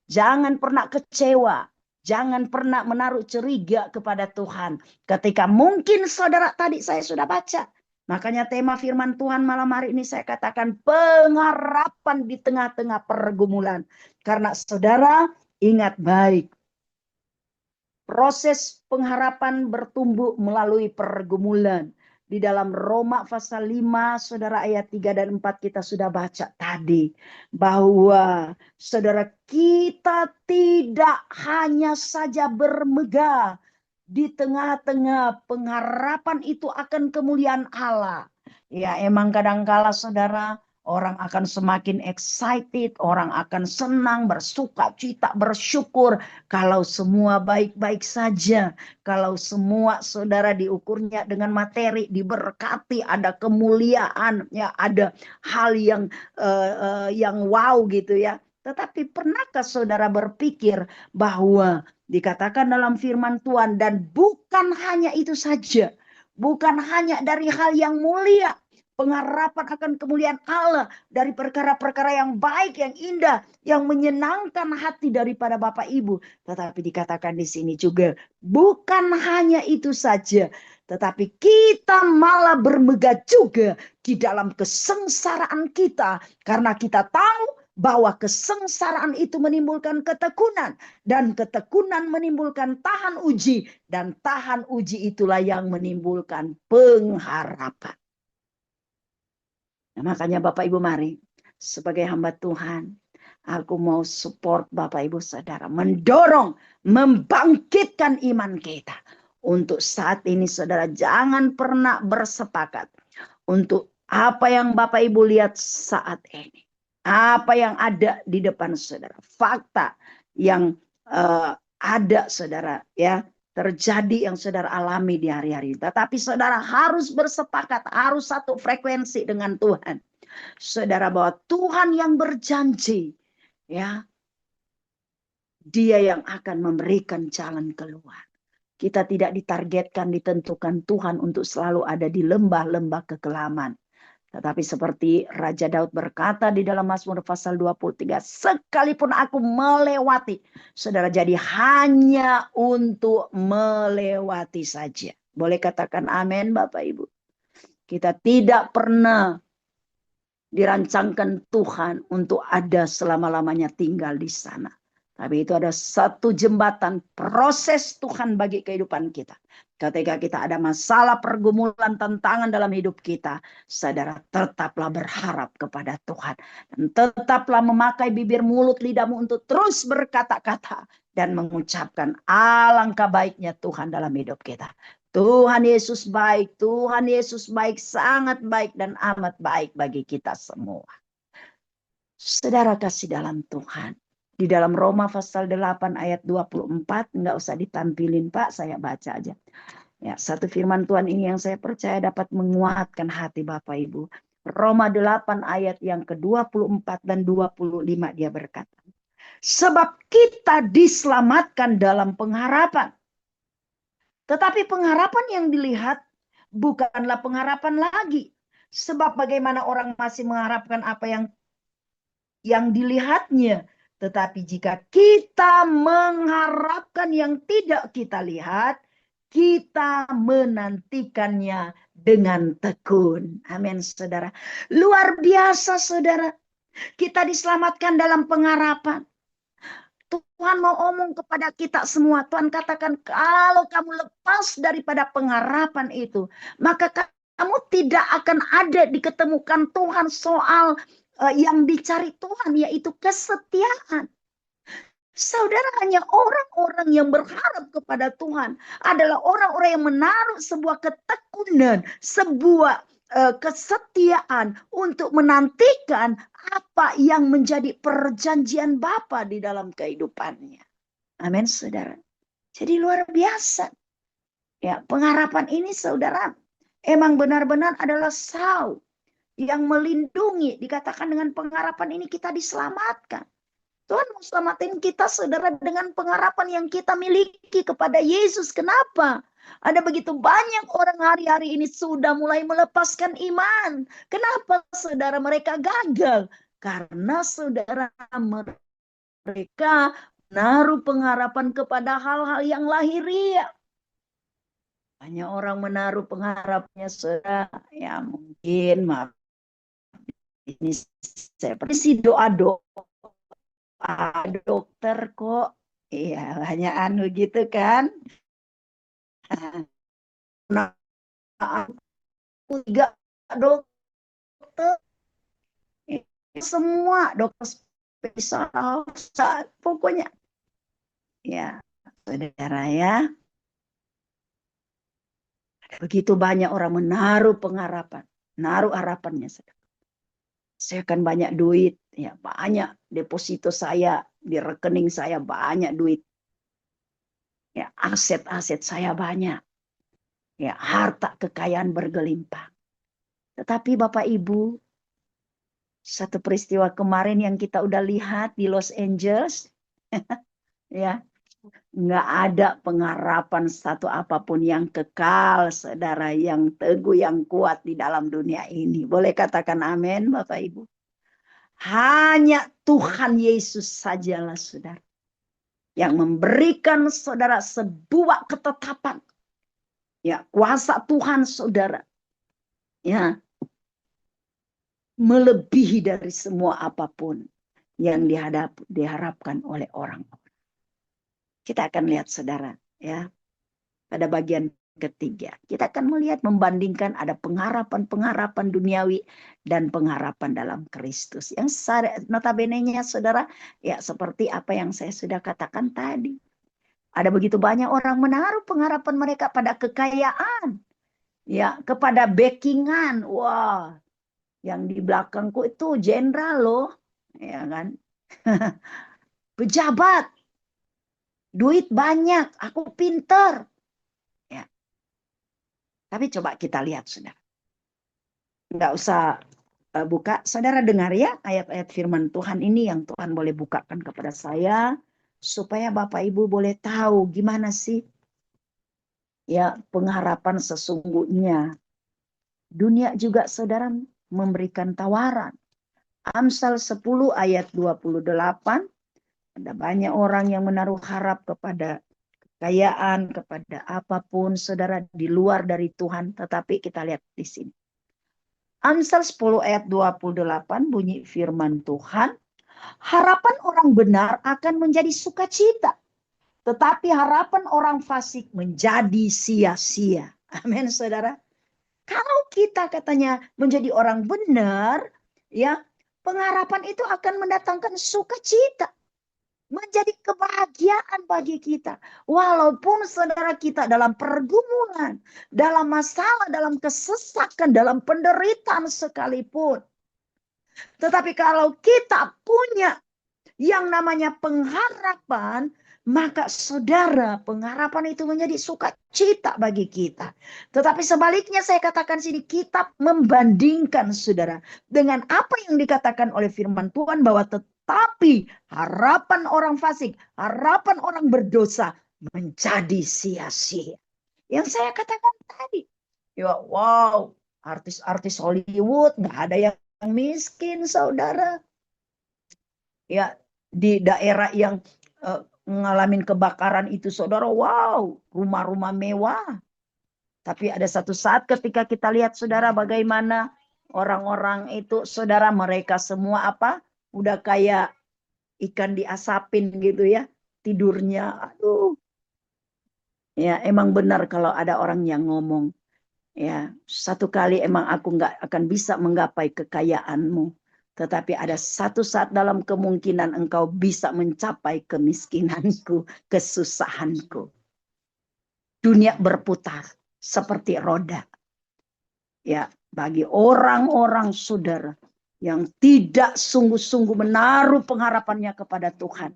Jangan pernah kecewa. Jangan pernah menaruh curiga kepada Tuhan. Ketika mungkin saudara tadi saya sudah baca. Makanya tema firman Tuhan malam hari ini saya katakan pengharapan di tengah-tengah pergumulan. Karena saudara ingat baik. Proses pengharapan bertumbuh melalui pergumulan. Di dalam Roma pasal 5, saudara ayat 3 dan 4 kita sudah baca tadi. Bahwa saudara kita tidak hanya saja bermegah. Di tengah-tengah pengharapan itu akan kemuliaan Allah. Ya emang kadangkala saudara Orang akan semakin excited, orang akan senang, bersuka cita, bersyukur kalau semua baik-baik saja. Kalau semua saudara diukurnya dengan materi, diberkati, ada kemuliaan, ya ada hal yang wow gitu ya. Tetapi pernahkah saudara berpikir bahwa dikatakan dalam firman Tuhan, dan bukan hanya itu saja, bukan hanya dari hal yang mulia, pengharapan akan kemuliaan Allah dari perkara-perkara yang baik, yang indah, yang menyenangkan hati daripada Bapak Ibu. Tetapi dikatakan di sini juga bukan hanya itu saja, tetapi kita malah bermegah juga di dalam kesengsaraan kita, karena kita tahu bahwa kesengsaraan itu menimbulkan ketekunan, dan ketekunan menimbulkan tahan uji, dan tahan uji itulah yang menimbulkan pengharapan. Nah, makanya Bapak Ibu mari, sebagai hamba Tuhan, aku mau support Bapak Ibu Saudara, mendorong, membangkitkan iman kita. Untuk saat ini saudara jangan pernah bersepakat untuk apa yang Bapak Ibu lihat saat ini. Apa yang ada di depan saudara. Fakta yang ada saudara ya. Terjadi yang saudara alami di hari-hari. Tetapi saudara harus bersepakat, harus satu frekuensi dengan Tuhan. Saudara, bahwa Tuhan yang berjanji, ya, Dia yang akan memberikan jalan keluar. Kita tidak ditargetkan, ditentukan Tuhan untuk selalu ada di lembah-lembah kekelaman. Tetapi seperti Raja Daud berkata di dalam Mazmur pasal 23, sekalipun aku melewati, saudara, jadi hanya untuk melewati saja. Boleh katakan amin Bapak Ibu. Kita tidak pernah dirancangkan Tuhan untuk ada selama-lamanya tinggal di sana. Tapi itu ada satu jembatan proses Tuhan bagi kehidupan kita. Ketika kita ada masalah, pergumulan, tantangan dalam hidup kita, saudara tetaplah berharap kepada Tuhan. Dan tetaplah memakai bibir, mulut, lidahmu untuk terus berkata-kata dan mengucapkan alangkah baiknya Tuhan dalam hidup kita. Tuhan Yesus baik, Tuhan Yesus baik, sangat baik dan amat baik bagi kita semua. Saudara kasih dalam Tuhan. Di dalam Roma pasal 8 ayat 24, enggak usah ditampilin Pak, saya baca aja. Ya, satu firman Tuhan ini yang saya percaya dapat menguatkan hati Bapak Ibu. Roma 8 ayat yang ke-24 dan 25 dia berkata, sebab kita diselamatkan dalam pengharapan. Tetapi pengharapan yang dilihat bukanlah pengharapan lagi. Sebab bagaimana orang masih mengharapkan apa yang dilihatnya. Tetapi jika kita mengharapkan yang tidak kita lihat, kita menantikannya dengan tekun. Amin saudara. Luar biasa saudara. Kita diselamatkan dalam pengharapan. Tuhan mau omong kepada kita semua. Tuhan katakan kalau kamu lepas daripada pengharapan itu, maka kamu tidak akan ada diketemukan Tuhan soal yang dicari Tuhan, yaitu kesetiaan. Saudara, hanya orang-orang yang berharap kepada Tuhan adalah orang-orang yang menaruh sebuah ketekunan, sebuah kesetiaan untuk menantikan apa yang menjadi perjanjian Bapa di dalam kehidupannya. Amin, saudara. Jadi luar biasa. Ya, pengharapan ini saudara emang benar-benar adalah sau yang melindungi. Dikatakan dengan pengharapan ini kita diselamatkan. Tuhan mau selamatin kita saudara dengan pengharapan yang kita miliki kepada Yesus. Kenapa? Ada begitu banyak orang hari-hari ini sudah mulai melepaskan iman. Kenapa saudara mereka gagal? Karena saudara mereka menaruh pengharapan kepada hal-hal yang lahiriah. Hanya orang menaruh pengharapannya saudara. Ya mungkin maaf. Ini seperti doa-doa. Dokter kok, iya hanya anu gitu kan. Nah, tiga dokter, semua dokter spesial, pokoknya. Ya, saudara ya. Begitu banyak orang menaruh pengharapan, naruh harapannya. Saya akan banyak duit, ya banyak deposito saya di rekening saya banyak duit, ya aset-aset saya banyak, ya harta kekayaan bergelimpang. Tetapi Bapak Ibu, satu peristiwa kemarin yang kita udah lihat di Los Angeles, ya nggak ada pengharapan satu apapun yang kekal, saudara, yang teguh, yang kuat di dalam dunia ini. Boleh katakan amin, Bapak Ibu? Hanya Tuhan Yesus sajalah, saudara, yang memberikan saudara sebuah ketetapan. Ya, kuasa Tuhan, saudara, ya, melebihi dari semua apapun yang diharapkan oleh orang. Kita akan lihat, saudara, ya, pada bagian ketiga. Kita akan melihat, membandingkan ada pengharapan-pengharapan duniawi dan pengharapan dalam Kristus. Yang notabene-nya, saudara, ya seperti apa yang saya sudah katakan tadi. Ada begitu banyak orang menaruh pengharapan mereka pada kekayaan, ya, kepada backingan. Wah, yang di belakangku itu jenderal loh, ya kan? Pejabat, duit banyak, aku pinter. Ya. Tapi coba kita lihat, saudara. Nggak usah buka, saudara dengar ya ayat-ayat firman Tuhan ini yang Tuhan boleh bukakan kepada saya, supaya Bapak Ibu boleh tahu gimana sih ya pengharapan sesungguhnya. Dunia juga, saudara, memberikan tawaran. Amsal 10 ayat 28, ada banyak orang yang menaruh harap kepada kekayaan, kepada apapun, saudara, di luar dari Tuhan. Tetapi kita lihat di sini. Amsal 10 ayat 28 bunyi firman Tuhan, harapan orang benar akan menjadi sukacita, tetapi harapan orang fasik menjadi sia-sia. Amin, saudara. Kalau kita katanya menjadi orang benar, ya, pengharapan itu akan mendatangkan sukacita, menjadi kebahagiaan bagi kita. Walaupun saudara kita dalam pergumulan, dalam masalah, dalam kesesakan, dalam penderitaan sekalipun. Tetapi kalau kita punya yang namanya pengharapan, maka saudara, pengharapan itu menjadi sukacita bagi kita. Tetapi sebaliknya saya katakan sini, kita membandingkan, saudara, dengan apa yang dikatakan oleh firman Tuhan, bahwa tetapi harapan orang fasik, harapan orang berdosa menjadi sia-sia. Yang saya katakan tadi, ya wow, artis-artis Hollywood nggak ada yang miskin, saudara. Ya, di daerah yang ngalamin kebakaran itu, saudara, wow, rumah-rumah mewah. Tapi ada satu saat ketika kita lihat, saudara, bagaimana orang-orang itu, saudara, mereka semua apa? Udah kayak ikan diasapin gitu ya, tidurnya. Aduh. Ya, emang benar kalau ada orang yang ngomong, ya, satu kali emang aku nggak akan bisa menggapai kekayaanmu. Tetapi ada satu saat dalam kemungkinan engkau bisa mencapai kemiskinanku, kesusahanku. Dunia berputar seperti roda. Ya, bagi orang-orang, saudara, yang tidak sungguh-sungguh menaruh pengharapannya kepada Tuhan,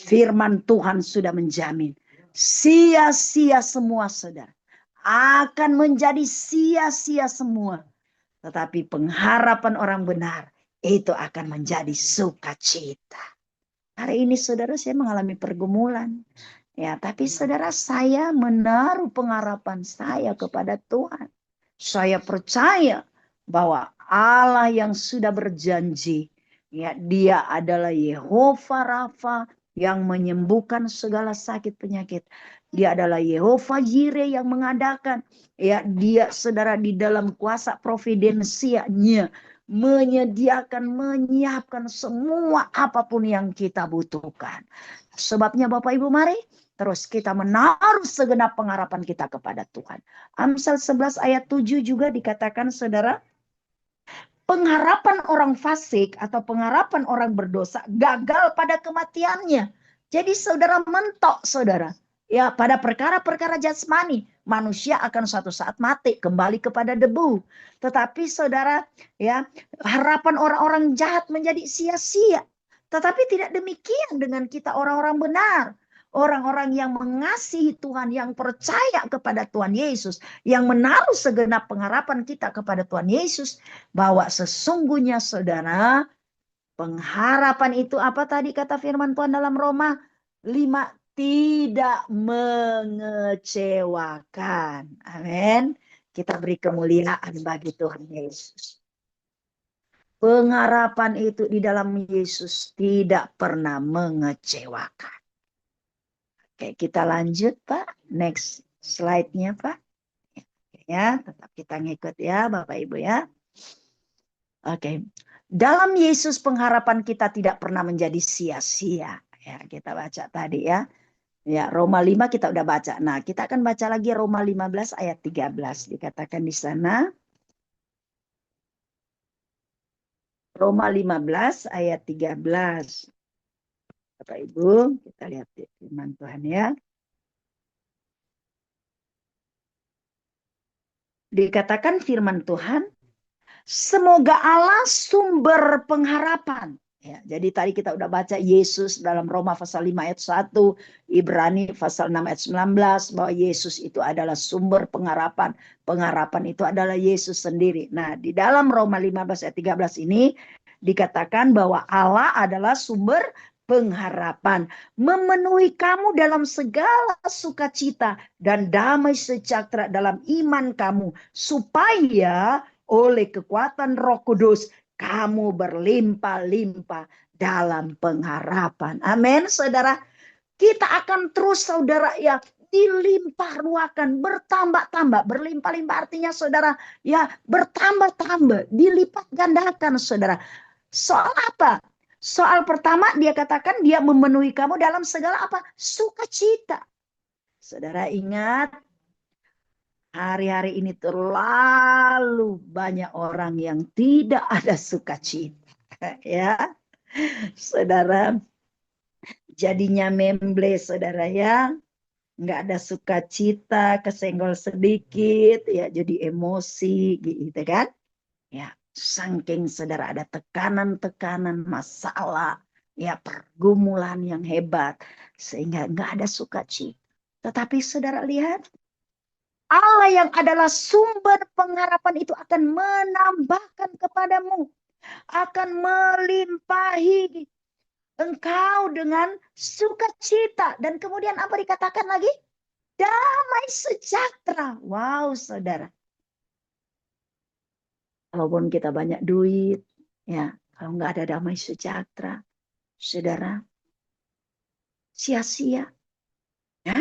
firman Tuhan sudah menjamin sia-sia semua, saudara. Akan menjadi sia-sia semua. Tetapi pengharapan orang benar itu akan menjadi sukacita. Hari ini, saudara, saya mengalami pergumulan. Ya, tapi saudara, saya menaruh pengharapan saya kepada Tuhan. Saya percaya bahwa Allah yang sudah berjanji, ya, Dia adalah Yehova Rafa yang menyembuhkan segala sakit penyakit. Dia adalah Yehova Jireh yang mengadakan, ya, Dia, saudara, di dalam kuasa providensianya menyediakan, menyiapkan semua apapun yang kita butuhkan. Sebabnya Bapak Ibu, mari terus kita menaruh segenap pengharapan kita kepada Tuhan. Amsal 11 ayat 7 juga dikatakan, saudara, pengharapan orang fasik atau pengharapan orang berdosa gagal pada kematiannya. Jadi saudara mentok, saudara, ya, pada perkara-perkara jasmani, manusia akan suatu saat mati, kembali kepada debu. Tetapi saudara, ya, harapan orang-orang jahat menjadi sia-sia. Tetapi tidak demikian dengan kita orang-orang benar. Orang-orang yang mengasihi Tuhan, yang percaya kepada Tuhan Yesus, yang menaruh segenap pengharapan kita kepada Tuhan Yesus, bahwa sesungguhnya saudara, pengharapan itu apa tadi kata firman Tuhan dalam Roma 5, tidak mengecewakan. Amin. Kita beri kemuliaan bagi Tuhan Yesus. Pengharapan itu di dalam Yesus tidak pernah mengecewakan. Oke, kita lanjut Pak. Next slide-nya Pak. Ya, tetap kita ngikut ya Bapak Ibu ya. Oke. Dalam Yesus pengharapan kita tidak pernah menjadi sia-sia. Ya, kita baca tadi ya. Ya, Roma 5 kita udah baca. Nah, kita akan baca lagi Roma 15 ayat 13. Dikatakan di sana. Roma 15 ayat 13. Bapak Ibu, kita lihat firman Tuhan ya. Dikatakan firman Tuhan, semoga Allah sumber pengharapan. Ya, jadi tadi kita udah baca Yesus dalam Roma pasal 5 ayat 1, Ibrani pasal 6 ayat 19, bahwa Yesus itu adalah sumber pengharapan. Pengharapan itu adalah Yesus sendiri. Nah, di dalam Roma 15 ayat 13 ini dikatakan bahwa Allah adalah sumber pengharapan, memenuhi kamu dalam segala sukacita dan damai sejahtera dalam iman kamu, supaya oleh kekuatan Roh Kudus kamu berlimpah-limpah dalam pengharapan. Amin, saudara. Kita akan terus, saudara, ya, dilimpah ruakan, bertambah-tambah. Berlimpah-limpah artinya, saudara, ya, bertambah-tambah, dilipat gandakan, saudara. Soal apa? Soal pertama dia katakan dia memenuhi kamu dalam segala apa? Sukacita. Saudara ingat, hari-hari ini terlalu banyak orang yang tidak ada sukacita, ya, saudara. Jadinya memble, saudara ya, nggak ada sukacita, kesenggol sedikit, ya, jadi emosi, gitu kan? Ya, saking saudara ada tekanan-tekanan, masalah, ya, pergumulan yang hebat, sehingga nggak ada sukacita. Tetapi saudara lihat, Allah yang adalah sumber pengharapan itu akan menambahkan kepadamu, akan melimpahi engkau dengan sukacita. Dan kemudian apa dikatakan lagi? Damai sejahtera. Wow, saudara. Walaupun kita banyak duit, ya, kalau nggak ada damai sejahtera, saudara, sia-sia. Ya.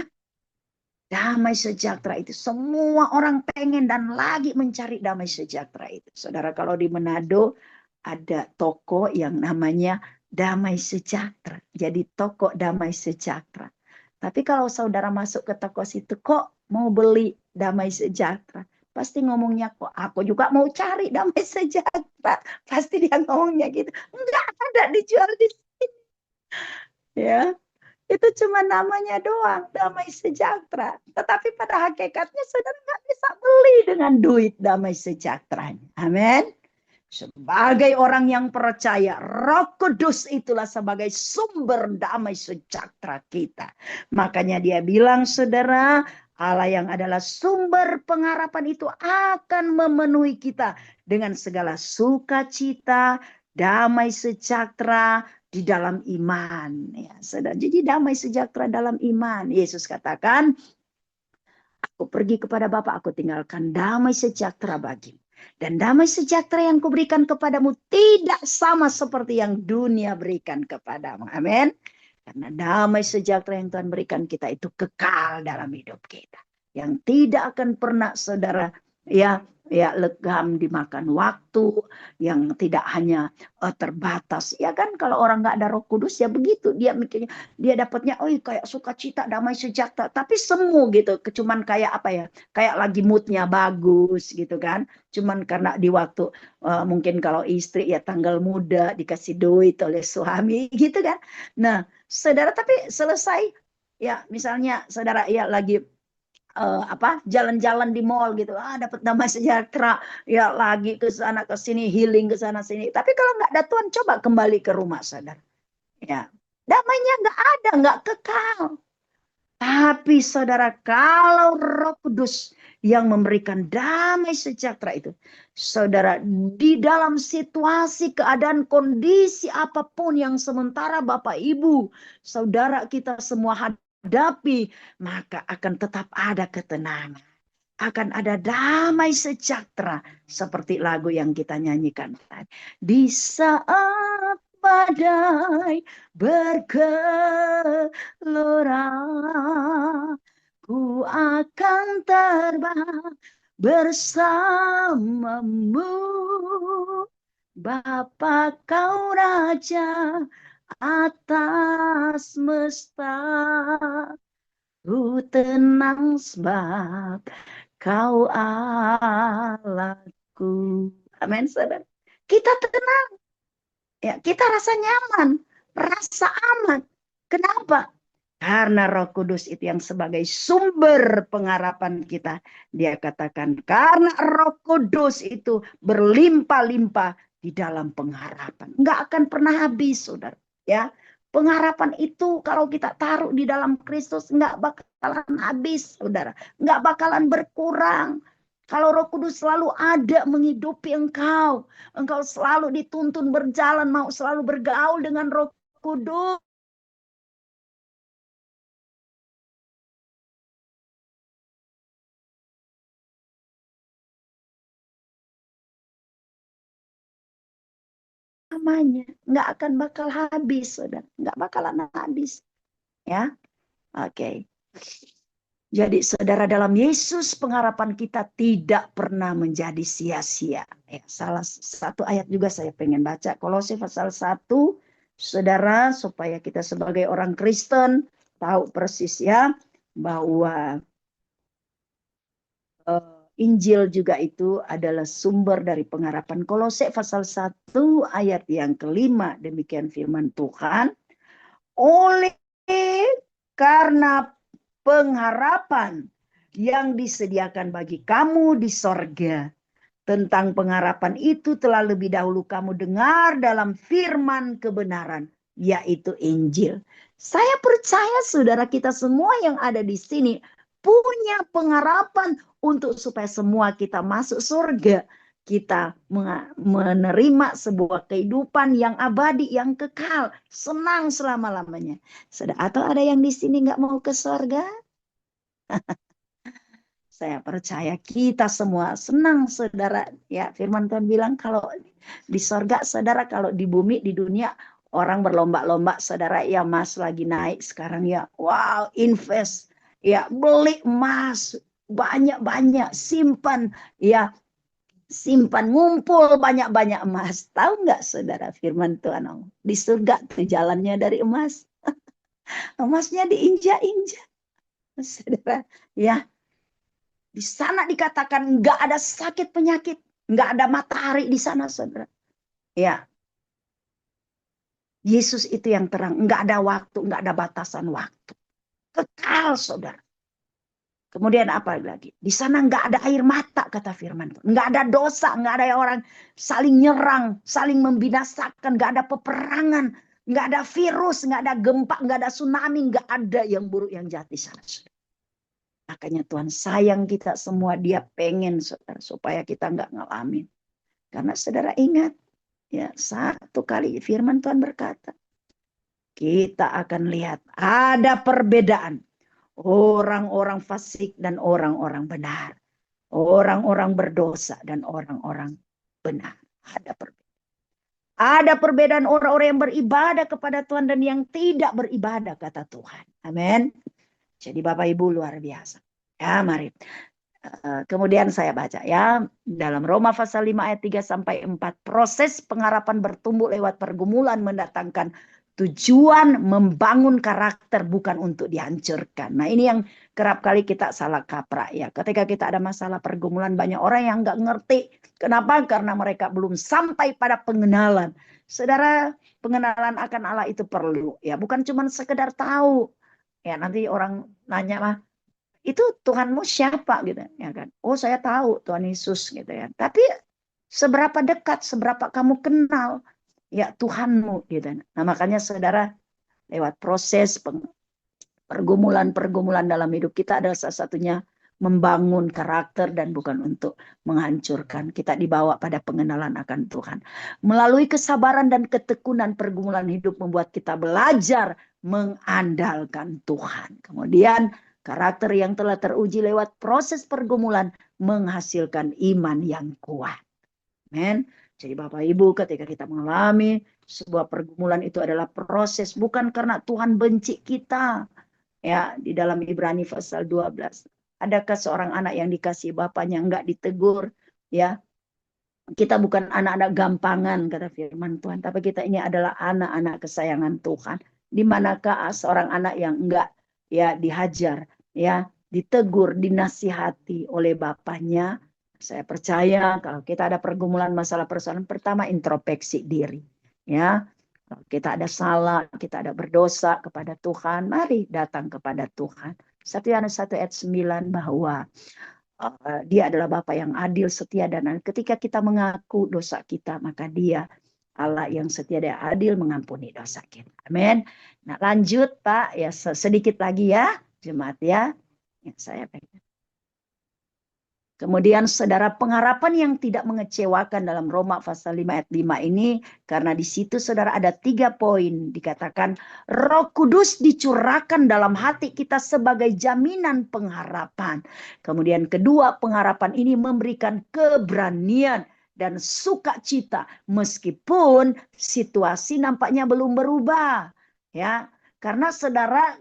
Damai sejahtera itu semua orang pengen dan lagi mencari damai sejahtera itu. Saudara, kalau di Manado ada toko yang namanya Damai Sejahtera. Jadi toko Damai Sejahtera. Tapi kalau saudara masuk ke toko situ, kok mau beli Damai Sejahtera? Pasti ngomongnya, kok aku juga mau cari damai sejahtera. Pasti dia ngomongnya gitu. Enggak ada dijual di sini. Ya. Itu cuma namanya doang, damai sejahtera. Tetapi pada hakikatnya saudara nggak bisa beli dengan duit damai sejahteranya. Amin. Sebagai orang yang percaya, Roh Kudus itulah sebagai sumber damai sejahtera kita. Makanya dia bilang, saudara, Allah yang adalah sumber pengharapan itu akan memenuhi kita dengan segala sukacita, damai sejahtera di dalam iman. Ya, saudara. Jadi damai sejahtera dalam iman. Yesus katakan, aku pergi kepada Bapa, aku tinggalkan damai sejahtera bagimu. Dan damai sejahtera yang kuberikan kepadamu tidak sama seperti yang dunia berikan kepadamu. Amin. Karena damai sejahtera yang Tuhan berikan kita itu kekal dalam hidup kita. Yang tidak akan pernah, saudara, ya legam dimakan waktu, yang tidak hanya terbatas. Ya kan, kalau orang nggak ada Roh Kudus ya begitu, dia mikirnya, dia dapatnya kayak sukacita, damai sejahtera, tapi semu gitu, cuman kayak apa ya, kayak lagi moodnya bagus gitu kan, cuman karena di waktu mungkin kalau istri ya tanggal muda dikasih duit oleh suami gitu kan. Nah, saudara, tapi selesai ya, misalnya saudara ya lagi jalan-jalan di mall gitu, dapat damai sejahtera, ya lagi ke sana ke sini, healing ke sana sini. Tapi kalau nggak ada Tuhan, coba kembali ke rumah, saudara. Ya, damainya nggak ada, nggak kekal. Tapi saudara, kalau Roh Kudus yang memberikan damai sejahtera itu, saudara, di dalam situasi, keadaan, kondisi apapun yang sementara Bapak Ibu, saudara kita semua hadapi, maka akan tetap ada ketenangan. Akan ada damai sejahtera seperti lagu yang kita nyanyikan tadi. Di saat badai bergelora, ku akan terbang bersamamu, Bapa kau Raja atas semesta. Ku tenang sebab kau Allahku. Amin, saudara. Kita tenang. Ya, kita rasa nyaman, rasa aman. Kenapa? Karena Roh Kudus itu yang sebagai sumber pengharapan kita. Dia katakan, karena Roh Kudus itu berlimpah-limpah di dalam pengharapan. Nggak akan pernah habis, saudara. Ya, pengharapan itu kalau kita taruh di dalam Kristus nggak bakalan habis, saudara. Nggak bakalan berkurang. Kalau Roh Kudus selalu ada menghidupi engkau. Engkau selalu dituntun berjalan, mau selalu bergaul dengan Roh Kudus. Namanya nggak akan bakal habis, saudara. Nggak bakalan habis. Ya, oke. Jadi saudara, dalam Yesus pengharapan kita tidak pernah menjadi sia-sia. Ya, salah satu ayat juga saya pengen baca. Kolose pasal 1, saudara, supaya kita sebagai orang Kristen tahu persis ya, bahwa Injil juga itu adalah sumber dari pengharapan. Kolose pasal 1 ayat yang kelima, demikian firman Tuhan. Oleh karena pengharapan yang disediakan bagi kamu di sorga. Tentang pengharapan itu telah lebih dahulu kamu dengar dalam firman kebenaran, yaitu Injil. Saya percaya saudara kita semua yang ada di sini punya pengharapan untuk supaya semua kita masuk surga. Kita menerima sebuah kehidupan yang abadi, yang kekal, senang selama-lamanya. Atau ada yang di sini nggak mau ke surga? Saya percaya kita semua senang, saudara. Ya, firman Tuhan bilang kalau di surga, saudara, kalau di bumi, di dunia, orang berlomba-lomba, saudara, ya emas lagi naik sekarang ya. Wow, invest. Ya, beli emas banyak-banyak, simpan, ya. Simpan, ngumpul banyak-banyak emas. Tahu nggak saudara firman Tuhan? Di surga tuh jalannya dari emas. Emasnya diinjak-injak. Saudara, ya. Di sana dikatakan nggak ada sakit penyakit. Nggak ada matahari di sana, saudara. Ya. Yesus itu yang terang. Nggak ada waktu, nggak ada batasan waktu. Kekal, saudara. Kemudian apa lagi? Di sana nggak ada air mata, kata firman. Nggak ada dosa, nggak ada orang saling nyerang, saling membinasakan, nggak ada peperangan, nggak ada virus, nggak ada gempa, nggak ada tsunami, nggak ada yang buruk yang jahat di sana. Makanya Tuhan sayang kita semua, Dia pengen saudara supaya kita nggak ngalamin. Karena saudara ingat, ya satu kali firman Tuhan berkata, kita akan lihat ada perbedaan. Orang-orang fasik dan orang-orang benar. Orang-orang berdosa dan orang-orang benar. Ada perbedaan. Ada perbedaan orang-orang yang beribadah kepada Tuhan dan yang tidak beribadah, kata Tuhan. Amin. Jadi Bapak Ibu luar biasa. Ya, mari. Kemudian saya baca ya. Dalam Roma pasal 5 ayat 3-4. Proses pengharapan bertumbuh lewat pergumulan mendatangkan tujuan membangun karakter, bukan untuk dihancurkan. Nah, ini yang kerap kali kita salah kaprah ya. Ketika kita ada masalah pergumulan, banyak orang yang nggak ngerti. Kenapa? Karena mereka belum sampai pada pengenalan. Saudara, pengenalan akan Allah itu perlu ya, bukan cuma sekedar tahu. Ya, nanti orang nanya lah, itu Tuhanmu siapa gitu ya kan. Oh, saya tahu Tuhan Yesus gitu ya. Tapi seberapa dekat, seberapa kamu kenal ya Tuhanmu gitu. Nah, makanya saudara, lewat proses pergumulan-pergumulan dalam hidup kita adalah salah satunya membangun karakter dan bukan untuk menghancurkan. Kita dibawa pada pengenalan akan Tuhan. Melalui kesabaran dan ketekunan pergumulan hidup membuat kita belajar mengandalkan Tuhan. Kemudian karakter yang telah teruji lewat proses pergumulan menghasilkan iman yang kuat. Amen. Jadi Bapak Ibu, ketika kita mengalami sebuah pergumulan, itu adalah proses, bukan karena Tuhan benci kita. Ya, di dalam Ibrani pasal 12. Adakah seorang anak yang dikasih bapaknya enggak ditegur? Ya, kita bukan anak-anak gampangan, kata firman Tuhan, tapi kita ini adalah anak-anak kesayangan Tuhan. Di manakah seorang anak yang enggak ya dihajar, ya ditegur, dinasihati oleh bapaknya? Saya percaya kalau kita ada pergumulan masalah persoalan, pertama introspeksi diri, ya. Kalau kita ada salah, kita ada berdosa kepada Tuhan, mari datang kepada Tuhan. 1 Yohanes 1 ayat 9 bahwa Dia adalah Bapa yang adil, setia, dan ketika kita mengaku dosa kita, maka Dia Allah yang setia dan adil mengampuni dosa kita. Amin. Nah, lanjut Pak, ya sedikit lagi ya, jemaat ya. Saya pengen. Kemudian saudara, pengharapan yang tidak mengecewakan dalam Roma pasal 5 ayat 5 ini, karena di situ saudara ada 3 poin, dikatakan Roh Kudus dicurahkan dalam hati kita sebagai jaminan pengharapan. Kemudian kedua, pengharapan ini memberikan keberanian dan sukacita meskipun situasi nampaknya belum berubah, ya. Karena saudara,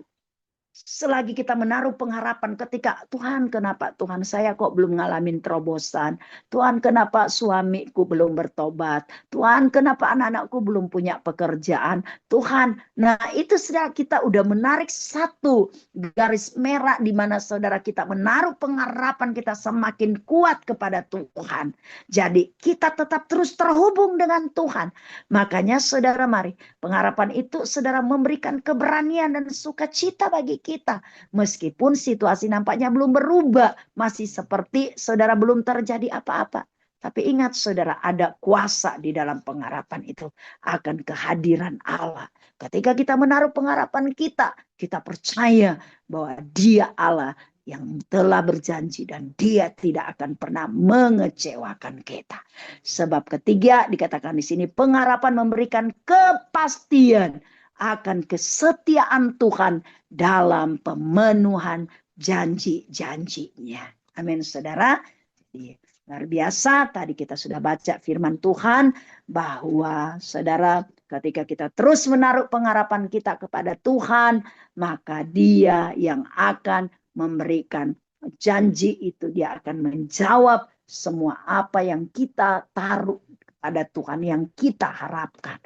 selagi kita menaruh pengharapan ketika Tuhan, kenapa Tuhan saya kok belum ngalamin terobosan? Tuhan, kenapa suamiku belum bertobat? Tuhan, kenapa anak-anakku belum punya pekerjaan? Tuhan, nah itu sudah kita udah menarik satu garis merah di mana saudara kita menaruh pengharapan kita semakin kuat kepada Tuhan. Jadi kita tetap terus terhubung dengan Tuhan. Makanya saudara, mari pengharapan itu saudara memberikan keberanian dan sukacita bagi kita. Meskipun situasi nampaknya belum berubah. Masih seperti saudara belum terjadi apa-apa. Tapi ingat saudara, ada kuasa di dalam pengharapan itu. Akan kehadiran Allah. Ketika kita menaruh pengharapan kita, kita percaya bahwa Dia Allah yang telah berjanji dan Dia tidak akan pernah mengecewakan kita. Sebab ketiga dikatakan di sini, pengharapan memberikan kepastian akan kesetiaan Tuhan dalam pemenuhan janji-janjinya. Amin saudara. Jadi, luar biasa, tadi kita sudah baca firman Tuhan bahwa saudara, ketika kita terus menaruh pengharapan kita kepada Tuhan, maka Dia yang akan memberikan janji itu, Dia akan menjawab semua apa yang kita taruh kepada Tuhan, yang kita harapkan.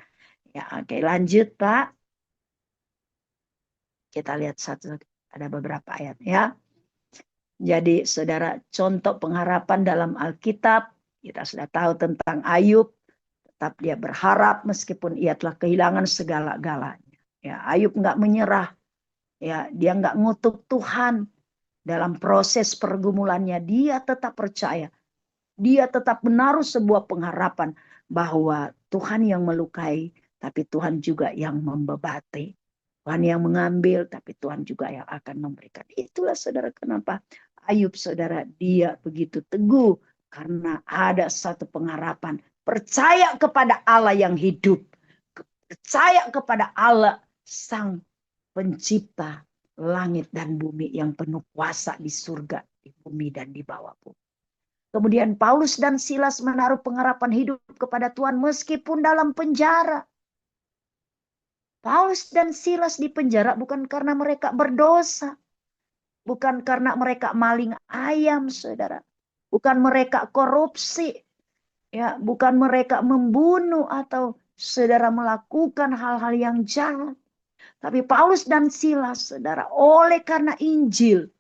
Ya, oke, lanjut Pak. Kita lihat ada beberapa ayat ya. Jadi saudara, contoh pengharapan dalam Alkitab, kita sudah tahu tentang Ayub, tetap dia berharap meskipun ia telah kehilangan segala-galanya. Ya, Ayub nggak menyerah. Ya, dia nggak ngutuk Tuhan dalam proses pergumulannya. Dia tetap percaya. Dia tetap menaruh sebuah pengharapan bahwa Tuhan yang melukai, tapi Tuhan juga yang membebati. Tuhan yang mengambil, tapi Tuhan juga yang akan memberikan. Itulah saudara kenapa Ayub saudara, dia begitu teguh. Karena ada satu pengharapan. Percaya kepada Allah yang hidup. Percaya kepada Allah Sang Pencipta langit dan bumi, yang penuh kuasa di surga, di bumi, dan di bawah bumi. Kemudian Paulus dan Silas menaruh pengharapan hidup kepada Tuhan meskipun dalam penjara. Paulus dan Silas di penjara bukan karena mereka berdosa. Bukan karena mereka maling ayam, saudara. Bukan mereka korupsi. Ya, bukan mereka membunuh atau saudara melakukan hal-hal yang jahat. Tapi Paulus dan Silas, saudara, oleh karena Injil,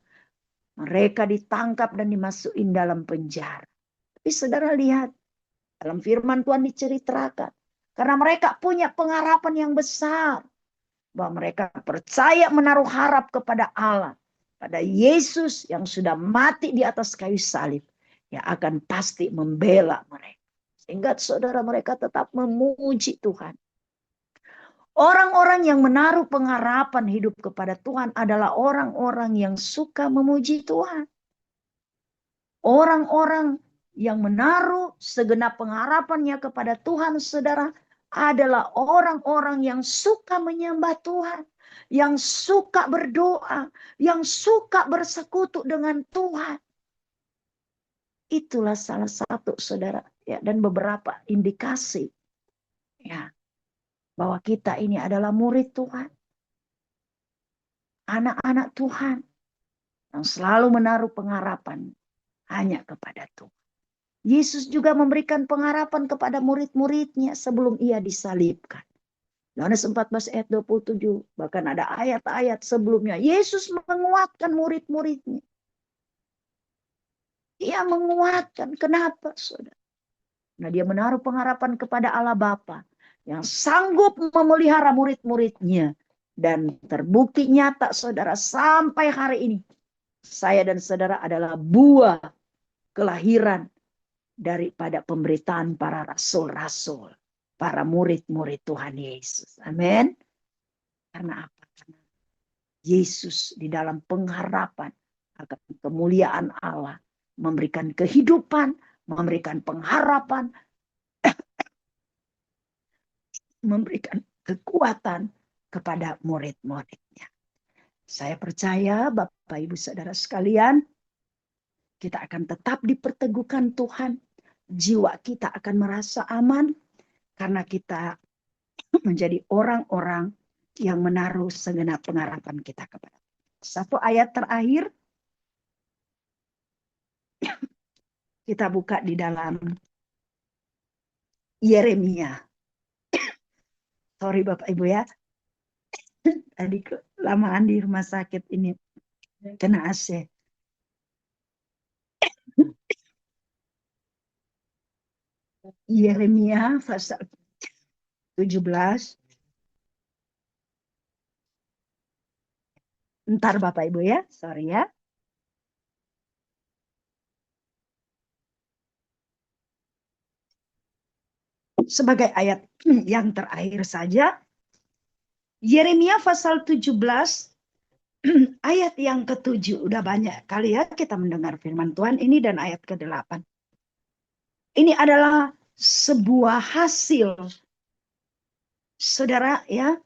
mereka ditangkap dan dimasukin dalam penjara. Tapi saudara lihat, dalam firman Tuhan diceritakan. Karena mereka punya pengharapan yang besar. Bahwa mereka percaya menaruh harap kepada Allah. pada Yesus yang sudah mati di atas kayu salib, yang akan pasti membela mereka. Sehingga saudara, mereka tetap memuji Tuhan. Orang-orang yang menaruh pengharapan hidup kepada Tuhan adalah orang-orang yang suka memuji Tuhan. Orang-orang yang menaruh segenap pengharapannya kepada Tuhan, saudara, adalah orang-orang yang suka menyembah Tuhan, yang suka berdoa, yang suka bersekutu dengan Tuhan. Itulah salah satu, saudara, ya, dan beberapa indikasi, ya, bahwa kita ini adalah murid Tuhan, anak-anak Tuhan yang selalu menaruh pengharapan hanya kepada Tuhan. Yesus juga memberikan pengharapan kepada murid-muridnya sebelum ia disalibkan. Yohanes 14 ayat 27, bahkan ada ayat-ayat sebelumnya. Yesus menguatkan murid-muridnya. Ia menguatkan. Kenapa, saudara? Nah, dia menaruh pengharapan kepada Allah Bapa yang sanggup memelihara murid-muridnya. Dan terbukti nyata, saudara, sampai hari ini. Saya dan saudara adalah buah kelahiran daripada pemberitaan para rasul-rasul, para murid-murid Tuhan Yesus. Amin. Karena apa? Karena Yesus di dalam pengharapan akan kemuliaan Allah memberikan kehidupan, memberikan pengharapan, memberikan kekuatan kepada murid-muridnya. Saya percaya Bapak Ibu Saudara sekalian, kita akan tetap diperteguhkan Tuhan. Jiwa kita akan merasa aman karena kita menjadi orang-orang yang menaruh segenap pengharapan kita kepada Tuhan. Satu ayat terakhir kita buka di dalam Yeremia. Sorry Bapak Ibu ya. Tadi kelamaan di rumah sakit ini kena AC. Yeremia pasal 17. Ntar Bapak Ibu ya, sorry ya. Sebagai ayat yang terakhir saja, Yeremia pasal 17 ayat yang ke-7. Udah banyak kali ya kita mendengar firman Tuhan ini, dan ayat ke-8. Ini adalah sebuah hasil, saudara ya,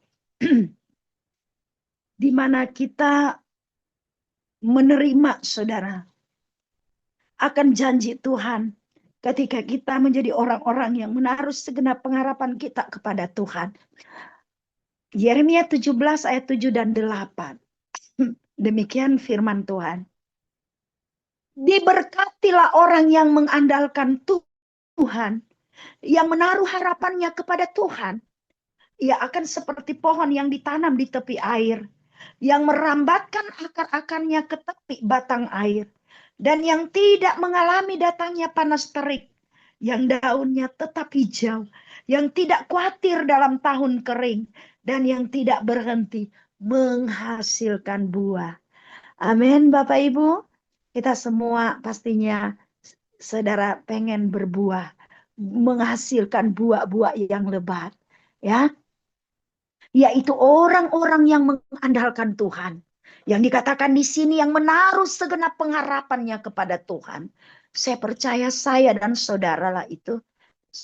di mana kita menerima, saudara, akan janji Tuhan ketika kita menjadi orang-orang yang menaruh segenap pengharapan kita kepada Tuhan. Yeremia 17 ayat 7 dan 8. Demikian firman Tuhan. Diberkatilah orang yang mengandalkan Tuhan, yang menaruh harapannya kepada Tuhan. Ia akan seperti pohon yang ditanam di tepi air, yang merambatkan akar-akarnya ke tepi batang air, dan yang tidak mengalami datangnya panas terik, yang daunnya tetap hijau, yang tidak khawatir dalam tahun kering, dan yang tidak berhenti menghasilkan buah. Amin Bapak Ibu. Kita semua pastinya, saudara, pengen berbuah, menghasilkan buah-buah yang lebat, ya, yaitu orang-orang yang mengandalkan Tuhan, yang dikatakan di sini yang menaruh segenap pengharapannya kepada Tuhan. Saya percaya saya dan saudara lah itu,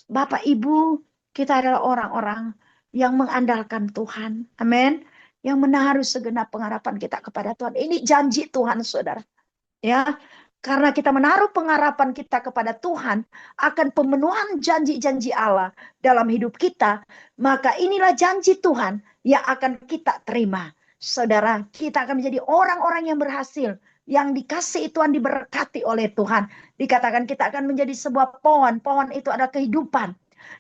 Bapak Ibu, kita adalah orang-orang yang mengandalkan Tuhan, amin, yang menaruh segenap pengharapan kita kepada Tuhan. Ini janji Tuhan, saudara. Ya, karena kita menaruh pengharapan kita kepada Tuhan akan pemenuhan janji-janji Allah dalam hidup kita, maka inilah janji Tuhan yang akan kita terima. Saudara, kita akan menjadi orang-orang yang berhasil, yang dikasihi Tuhan, diberkati oleh Tuhan. Dikatakan kita akan menjadi sebuah pohon. Pohon itu adalah kehidupan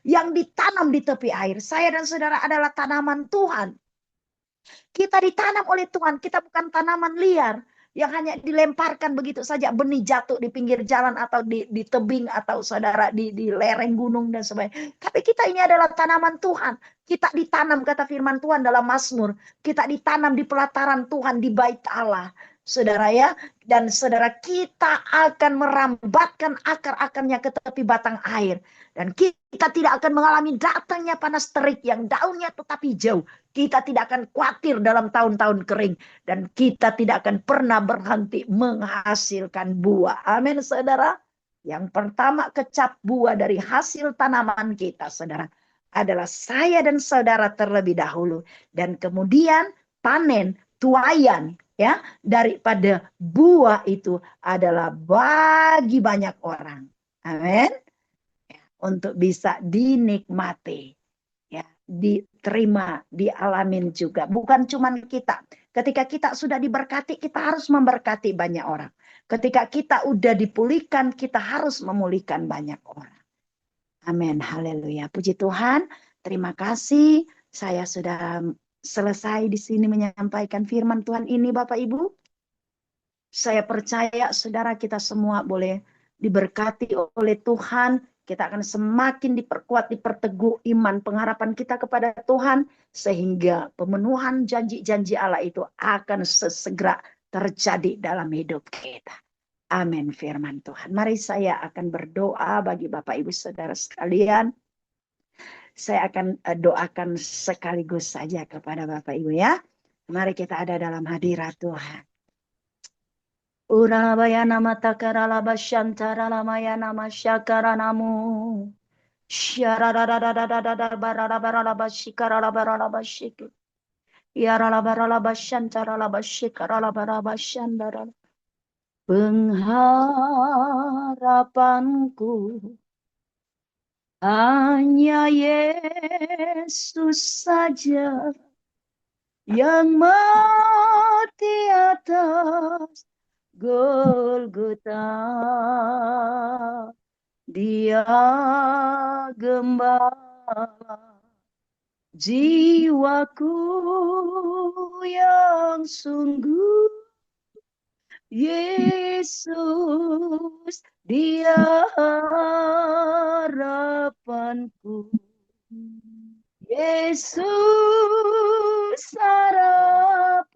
yang ditanam di tepi air. Saya dan saudara adalah tanaman Tuhan. Kita ditanam oleh Tuhan, kita bukan tanaman liar yang hanya dilemparkan begitu saja, benih jatuh di pinggir jalan atau di tebing atau saudara di lereng gunung dan sebagainya. Tapi kita ini adalah tanaman Tuhan. Kita ditanam, kata firman Tuhan dalam Mazmur. Kita ditanam di pelataran Tuhan, di bait Allah. saudara ya. Dan saudara, kita akan merambatkan akar-akarnya ke tepi batang air. Dan kita tidak akan mengalami datangnya panas terik yang daunnya tetap hijau. Kita tidak akan khawatir dalam tahun-tahun kering. Dan kita tidak akan pernah berhenti menghasilkan buah. Amin saudara. Yang pertama, kecap buah dari hasil tanaman kita saudara, adalah saya dan saudara terlebih dahulu. Dan kemudian panen, tuaian ya daripada buah itu adalah bagi banyak orang. Amin. Untuk bisa dinikmati, ya, diterima, dialamin juga. Bukan cuma kita. Ketika kita sudah diberkati, kita harus memberkati banyak orang. Ketika kita udah dipulihkan, kita harus memulihkan banyak orang. Amin. Haleluya. Puji Tuhan. Terima kasih. Saya sudah selesai di sini menyampaikan firman Tuhan ini, Bapak Ibu. Saya percaya saudara, kita semua boleh diberkati oleh Tuhan. Kita akan semakin diperkuat, diperteguh iman, pengharapan kita kepada Tuhan. Sehingga pemenuhan janji-janji Allah itu akan sesegera terjadi dalam hidup kita. Amin firman Tuhan. Mari saya akan berdoa bagi Bapak Ibu Saudara sekalian. Saya akan doakan sekaligus saja kepada Bapak Ibu ya. Mari kita ada dalam hadirat Tuhan. Urabayana matakara bashantara lamayana masyakara namu. Syararararararara barara bashikara barara bashik. Yarala barala bashantara bashikara barara bashandara. Pengharapanku hanya Yesus saja yang mati atas Golgota. Dia gembala jiwaku yang sungguh. Yesus, dia harapanku. Yesus, harapan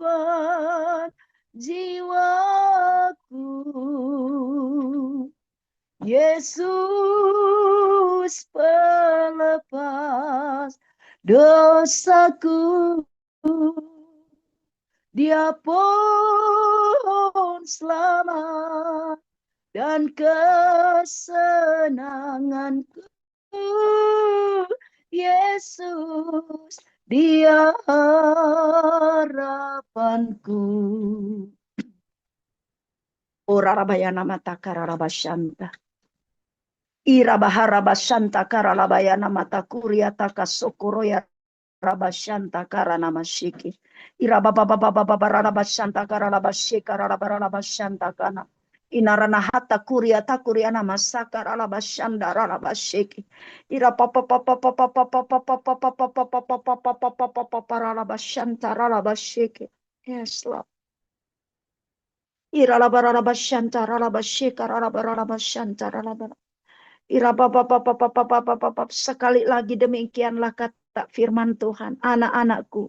jiwaku. Yesus, pelepas dosaku. Dia pun selamat dan kesenanganku. Yesus, dia harapanku. Ora rabayana mata kararabashanta. Ira baharabashanta karalabayana mata kuria takasokoroya rabashanta karanamashiki. Ira babarabashanta karalabashika rabarabashanta kana. Inarana hata kuria takuriana masaka ralabashanda ralabashiki. Ira ralabashanta ralabashiki. Yes, Lord. Ira labarabashanta ralabashika rabarabashanta ralabara. Ira sekali lagi demikianlah kata firman Tuhan, anak-anakku.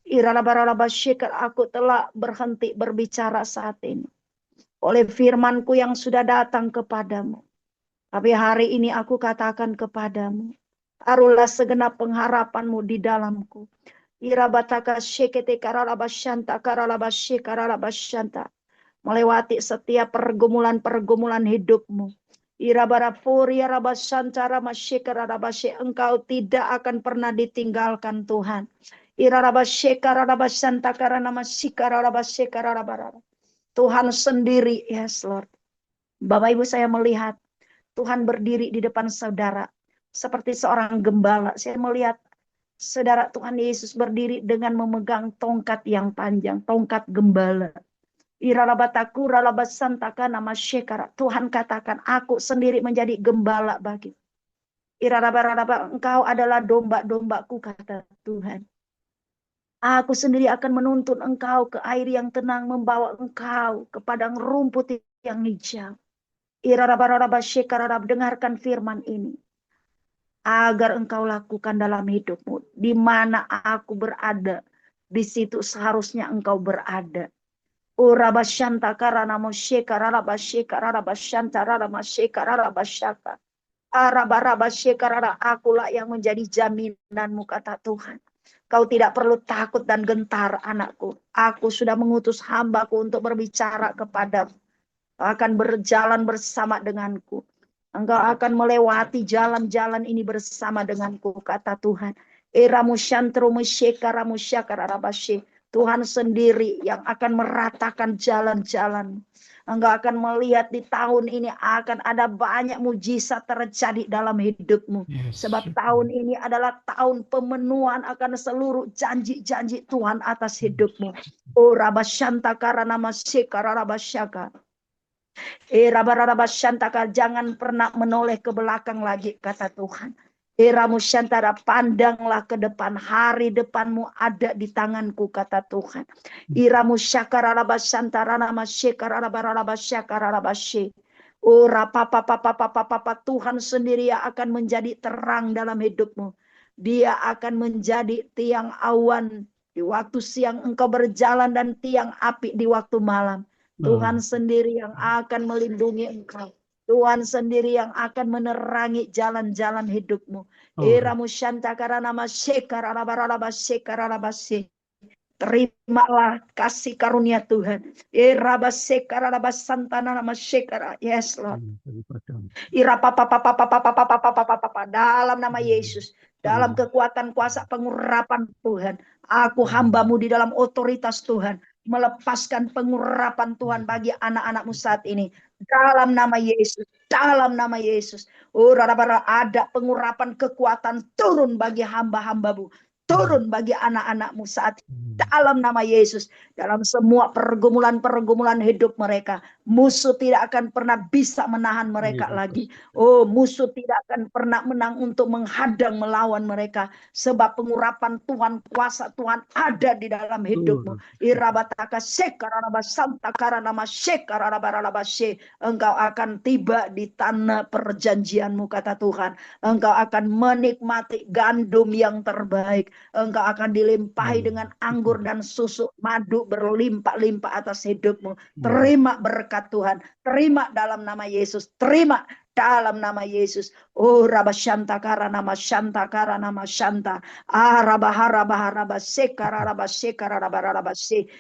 Ira labarabashika, aku telah berhenti berbicara saat ini oleh firmanku yang sudah datang kepadamu. Tapi hari ini aku katakan kepadamu, taruhlah segenap pengharapanmu di dalamku. Irabataka shekete karalabashanta karalabashika karalabashanta. Melewati setiap pergumulan-pergumulan hidupmu. Irabarafuri arabashanta ramashika rarabashi. Engkau tidak akan pernah ditinggalkan Tuhan. Irarabashika rarabashanta karanamashika rarabashika rarabarara. Tuhan sendiri, yes Lord. Bapak Ibu, saya melihat Tuhan berdiri di depan saudara seperti seorang gembala. Saya melihat saudara, Tuhan Yesus berdiri dengan memegang tongkat yang panjang, tongkat gembala. Iralabataku ralabasantaka nama syekara. Tuhan katakan, aku sendiri menjadi gembala bagi. Iralabaralaba, engkau adalah domba-dombaku, kata Tuhan. Aku sendiri akan menuntun engkau ke air yang tenang, membawa engkau ke padang rumput yang hijau. Dengarkan firman ini. Agar engkau lakukan dalam hidupmu. Di mana aku berada, di situ seharusnya engkau berada. Urabashanta karana mosheka rarabasheka rarabashanta raramaseka rarabashaka. Arabarabasheka rara, akulah yang menjadi jaminanmu, kata Tuhan. Kau tidak perlu takut dan gentar, anakku. Aku sudah mengutus hambaku untuk berbicara kepadamu. Akan berjalan bersama denganku. Engkau akan melewati jalan-jalan ini bersama denganku, kata Tuhan. Tuhan sendiri yang akan meratakan jalan-jalan. Engkau akan melihat di tahun ini akan ada banyak mujizat terjadi dalam hidupmu. Sebab tahun ini adalah tahun pemenuhan akan seluruh janji-janji Tuhan atas hidupmu. Oh Rabashanta karana masyeka rarabasyaka. Jangan pernah menoleh ke belakang lagi, kata Tuhan. Ramusyantara, pandanglah ke depan, hari depanmu ada di tanganku, kata Tuhan. Iramusyakararabasyantara namasyekararabarabasyakararabasye. Tuhan sendiri yang akan menjadi terang dalam hidupmu. Dia akan menjadi tiang awan di waktu siang engkau berjalan dan tiang api di waktu malam. Tuhan sendiri yang akan melindungi engkau. Tuhan sendiri yang akan menerangi jalan-jalan hidupmu. Terimalah kasih karunia Tuhan. Yes, Lord. Dalam nama Yesus, dalam kekuatan kuasa pengurapan Tuhan, aku hambamu di dalam otoritas Tuhan, melepaskan pengurapan Tuhan bagi anak-anakmu saat ini. Dalam nama Yesus, dalam nama Yesus. Ada pengurapan kekuatan turun bagi hamba-hambamu. Turun bagi anak-anakmu saat ini. Dalam nama Yesus. Dalam semua pergumulan-pergumulan hidup mereka. Musuh tidak akan pernah bisa menahan mereka lagi. Oh, musuh tidak akan pernah menang untuk menghadang melawan mereka. Sebab pengurapan Tuhan, kuasa Tuhan ada di dalam hidupmu. Engkau akan tiba di tanah perjanjianmu, kata Tuhan. Engkau akan menikmati gandum yang terbaik. Engkau akan dilimpahi dengan anggur dan susu, madu berlimpah-limpah atas hidupmu. Terima berkat Tuhan, terima dalam nama Yesus, terima dalam nama Yesus. Oh Rabashantakara nama Shantakara nama Shanta. Rabaharabasekara rabasekara rabarabase.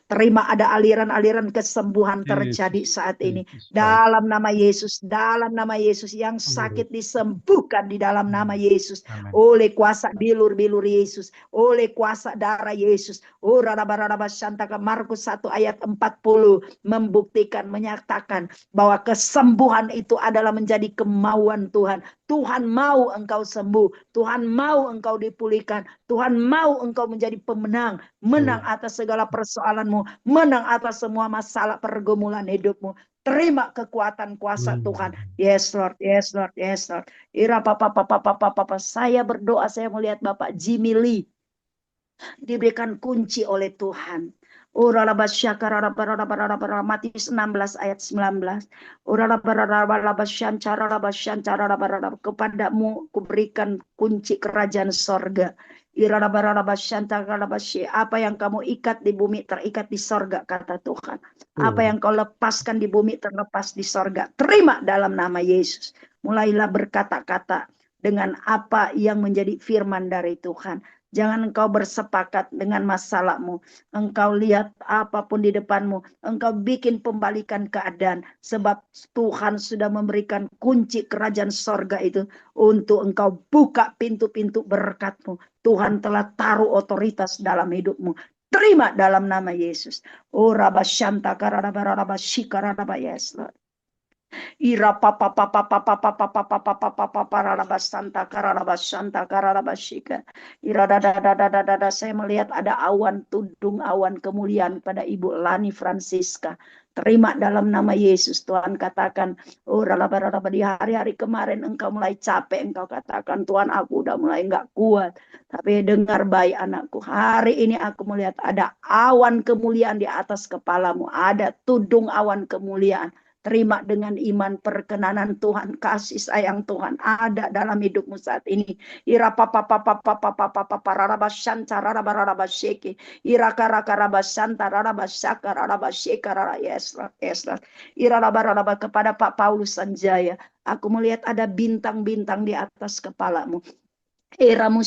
Terima ada aliran-aliran kesembuhan terjadi saat ini. Dalam nama Yesus, dalam nama Yesus, yang sakit disembuhkan di dalam nama Yesus. Oleh kuasa bilur-bilur Yesus, oleh kuasa darah Yesus. Oh Markus 1 ayat 40 membuktikan, menyatakan bahwa kesembuhan itu adalah menjadi kemauan Tuhan. Tuhan mau engkau sembuh, Tuhan mau engkau dipulihkan, Tuhan mau engkau menjadi pemenang, menang atas segala persoalanmu, menang atas semua masalah pergumulan hidupmu. Terima kekuatan kuasa Tuhan. Yes Lord, yes Lord, yes Lord. Saya berdoa, saya melihat Bapak Jimmy Lee diberikan kunci oleh Tuhan. Matius 16 ayat 19. Kepadamu kuberikan kunci kerajaan sorga. Apa yang kamu ikat di bumi terikat di sorga, kata Tuhan. Apa yang kau lepaskan di bumi terlepas di sorga. Terima dalam nama Yesus. Mulailah berkata-kata dengan apa yang menjadi firman dari Tuhan. Jangan engkau bersepakat dengan masalahmu. Engkau lihat apapun di depanmu. Engkau bikin pembalikan keadaan. Sebab Tuhan sudah memberikan kunci kerajaan sorga itu. Untuk engkau buka pintu-pintu berkatmu. Tuhan telah taruh otoritas dalam hidupmu. Terima dalam nama Yesus. Oh Rabashanta kararabarabashika yes Lord. Ira papa papa papa papa papa papa papa rarabasanta kararabasanta kararabashika. Ira dada saya melihat ada awan tudung, awan kemuliaan pada Ibu Lani Francisca. Terima dalam nama Yesus. Tuhan katakan, oh raraba di hari-hari kemarin engkau mulai capek, engkau katakan Tuhan aku udah mulai enggak kuat. Tapi dengar baik anakku, hari ini aku melihat ada awan kemuliaan di atas kepalamu, ada tudung awan kemuliaan. Terima dengan iman perkenanan Tuhan, kasih sayang Tuhan ada dalam hidupmu saat ini. Ira papa papa papa papa papa rarabashanta rarabarabasheke. Ira karakarabashanta rarabashaka rarabasheka rara. Yes Lord, yes Lord. Ira rabarabah kepada Pak Paulus Sanjaya. Aku melihat ada bintang-bintang di atas kepalamu. Dalam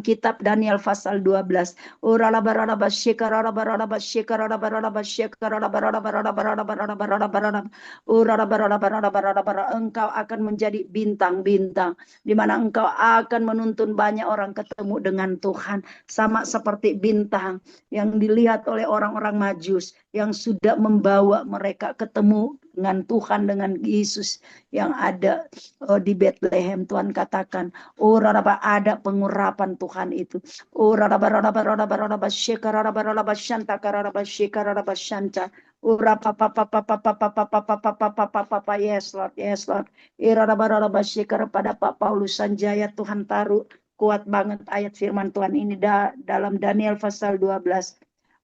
kitab Daniel pasal 12. Engkau akan menjadi bintang-bintang, di mana engkau akan menuntun banyak orang ketemu dengan Tuhan, sama seperti bintang yang dilihat oleh orang-orang Majus yang sudah membawa mereka ketemu dengan Tuhan, dengan Yesus yang ada di Bethlehem. Tuhan katakan, oh raraba, ada pengurapan Tuhan itu. Oh raraba raraba raraba raraba syeka raraba raraba syanta raraba syeka raraba syanta. Oh rapa papa papa papa papa papa papa papa. Yes Lord, yes Lord. Raraba raraba syeka pada Pak Paulus Sanjaya. Tuhan taruh kuat banget ayat firman Tuhan ini dalam Daniel pasal 12.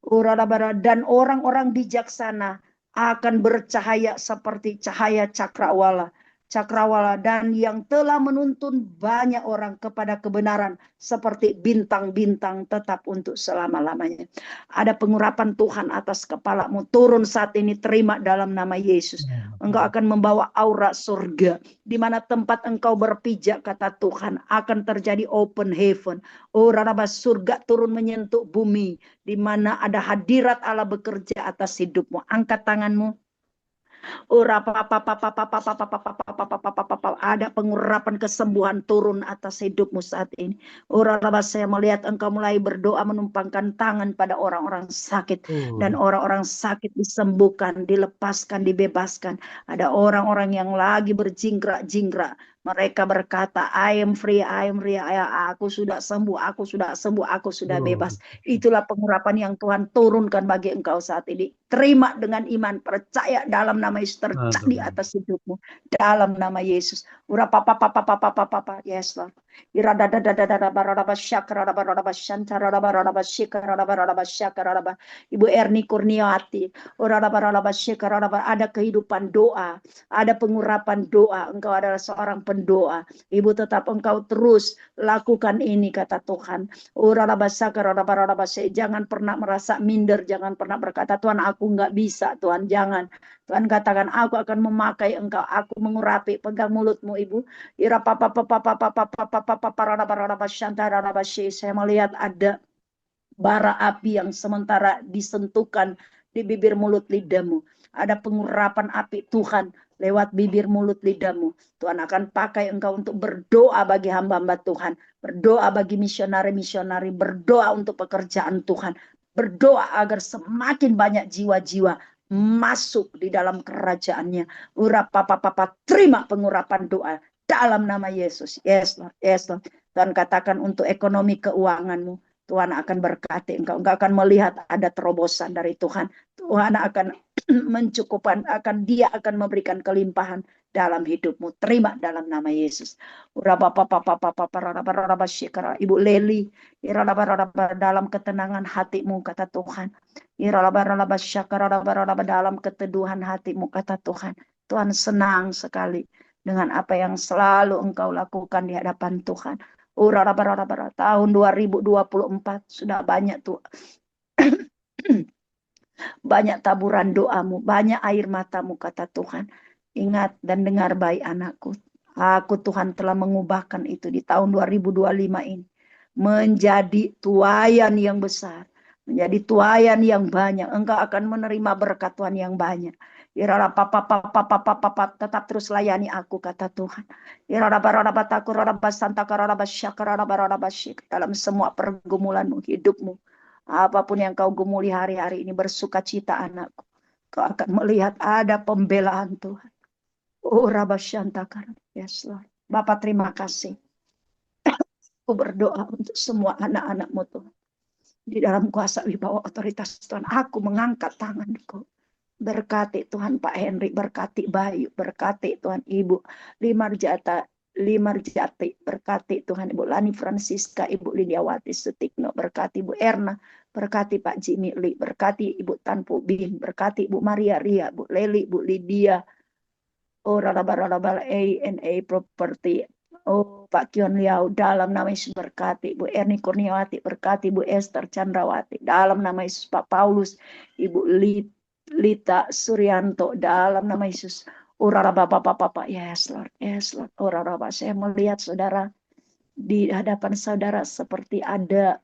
Oh raraba, dan orang-orang bijaksana akan bercahaya seperti cahaya cakrawala, dan yang telah menuntun banyak orang kepada kebenaran seperti bintang-bintang tetap untuk selama-lamanya. Ada pengurapan Tuhan atas kepalamu turun saat ini, terima dalam nama Yesus. Engkau akan membawa aura surga, di mana tempat engkau berpijak, kata Tuhan, akan terjadi open heaven. Oh raraba, surga turun menyentuh bumi, di mana ada hadirat Allah bekerja atas hidupmu. Angkat tanganmu. Ada pengurapan kesembuhan turun atas hidupmu saat ini. Saya melihat engkau mulai berdoa menumpangkan tangan pada orang-orang sakit, dan orang-orang sakit disembuhkan, dilepaskan, dibebaskan. Ada orang-orang yang lagi berjingkrak-jingkrak. Mereka berkata, I am free, aku sudah sembuh, aku sudah bebas. Itulah pengurapan yang Tuhan turunkan bagi engkau saat ini. Terima dengan iman, percaya dalam nama Yesus, terjadi atas hidupmu dalam nama Yesus. Yes Lord. Ibu Erni Kurniawati, ada kehidupan doa, ada pengurapan doa. Engkau adalah seorang pendoa. Ibu, tetap engkau terus lakukan ini, kata Tuhan. Jangan pernah merasa minder, jangan pernah berkata, Tuhan aku nggak bisa, Tuhan jangan. Tuhan katakan, aku akan memakai engkau, aku mengurapi. Pegang mulutmu, Ibu. Saya melihat ada bara api yang sementara disentuhkan di bibir mulut lidahmu. Ada pengurapan api Tuhan lewat bibir mulut lidahmu. Tuhan akan pakai engkau untuk berdoa bagi hamba-hamba Tuhan, berdoa bagi misionari-misionari, berdoa untuk pekerjaan Tuhan, berdoa agar semakin banyak jiwa-jiwa masuk di dalam kerajaannya. Terima pengurapan doa dalam nama Yesus. Yes Lord, yes Lord. Tuhan katakan untuk ekonomi keuanganmu, Tuhan akan berkati engkau. Engkau akan melihat ada terobosan dari Tuhan. Tuhan akan mencukupkan, Dia akan memberikan kelimpahan dalam hidupmu. Terima dalam nama Yesus. Ibu Leli, dalam ketenangan hatimu, kata Tuhan. Dalam keteduhan hatimu, kata Tuhan. Tuhan senang sekali dengan apa yang selalu engkau lakukan di hadapan Tuhan. Tahun 2024 sudah banyak tuh. Banyak taburan doamu, banyak air matamu, kata Tuhan. Ingat dan dengar baik anakku. Aku Tuhan telah mengubahkan itu di tahun 2025 ini. Menjadi tuaian yang besar. Menjadi tuaian yang banyak. Engkau akan menerima berkat Tuhan yang banyak. Tetap terus layani aku, kata Tuhan. Dalam semua pergumulanmu, hidupmu, apapun yang kau gumuli hari-hari ini, bersukacita anakku. Kau akan melihat ada pembelaan Tuhan. Yes Lord. Bapak terima kasih. Aku berdoa untuk semua anak-anakmu Tuhan. Di dalam kuasa wibawa otoritas Tuhan, aku mengangkat tanganku. Berkati Tuhan Pak Henry, berkati Bayu, berkati Tuhan Ibu Limarjati, berkati Tuhan Ibu Lani Francisca, Ibu Lidiawati Sutikno, berkati Ibu Erna, Berkati Pak Jimmy Lee, berkati Ibu Tan Pu Bing, berkati Ibu Maria Ria, Bu Leli, Bu Lydia, oh raba-raba A&A Property, oh Pak Kion Liao, dalam nama Yesus berkati, Bu Erni Kurniawati, berkati Bu Esther Chandrawati, dalam nama Yesus Pak Paulus, Ibu Lita Suryanto, dalam nama Yesus. Oh raba Bapak, yes Lord, oh raba, saya melihat saudara di hadapan saudara seperti ada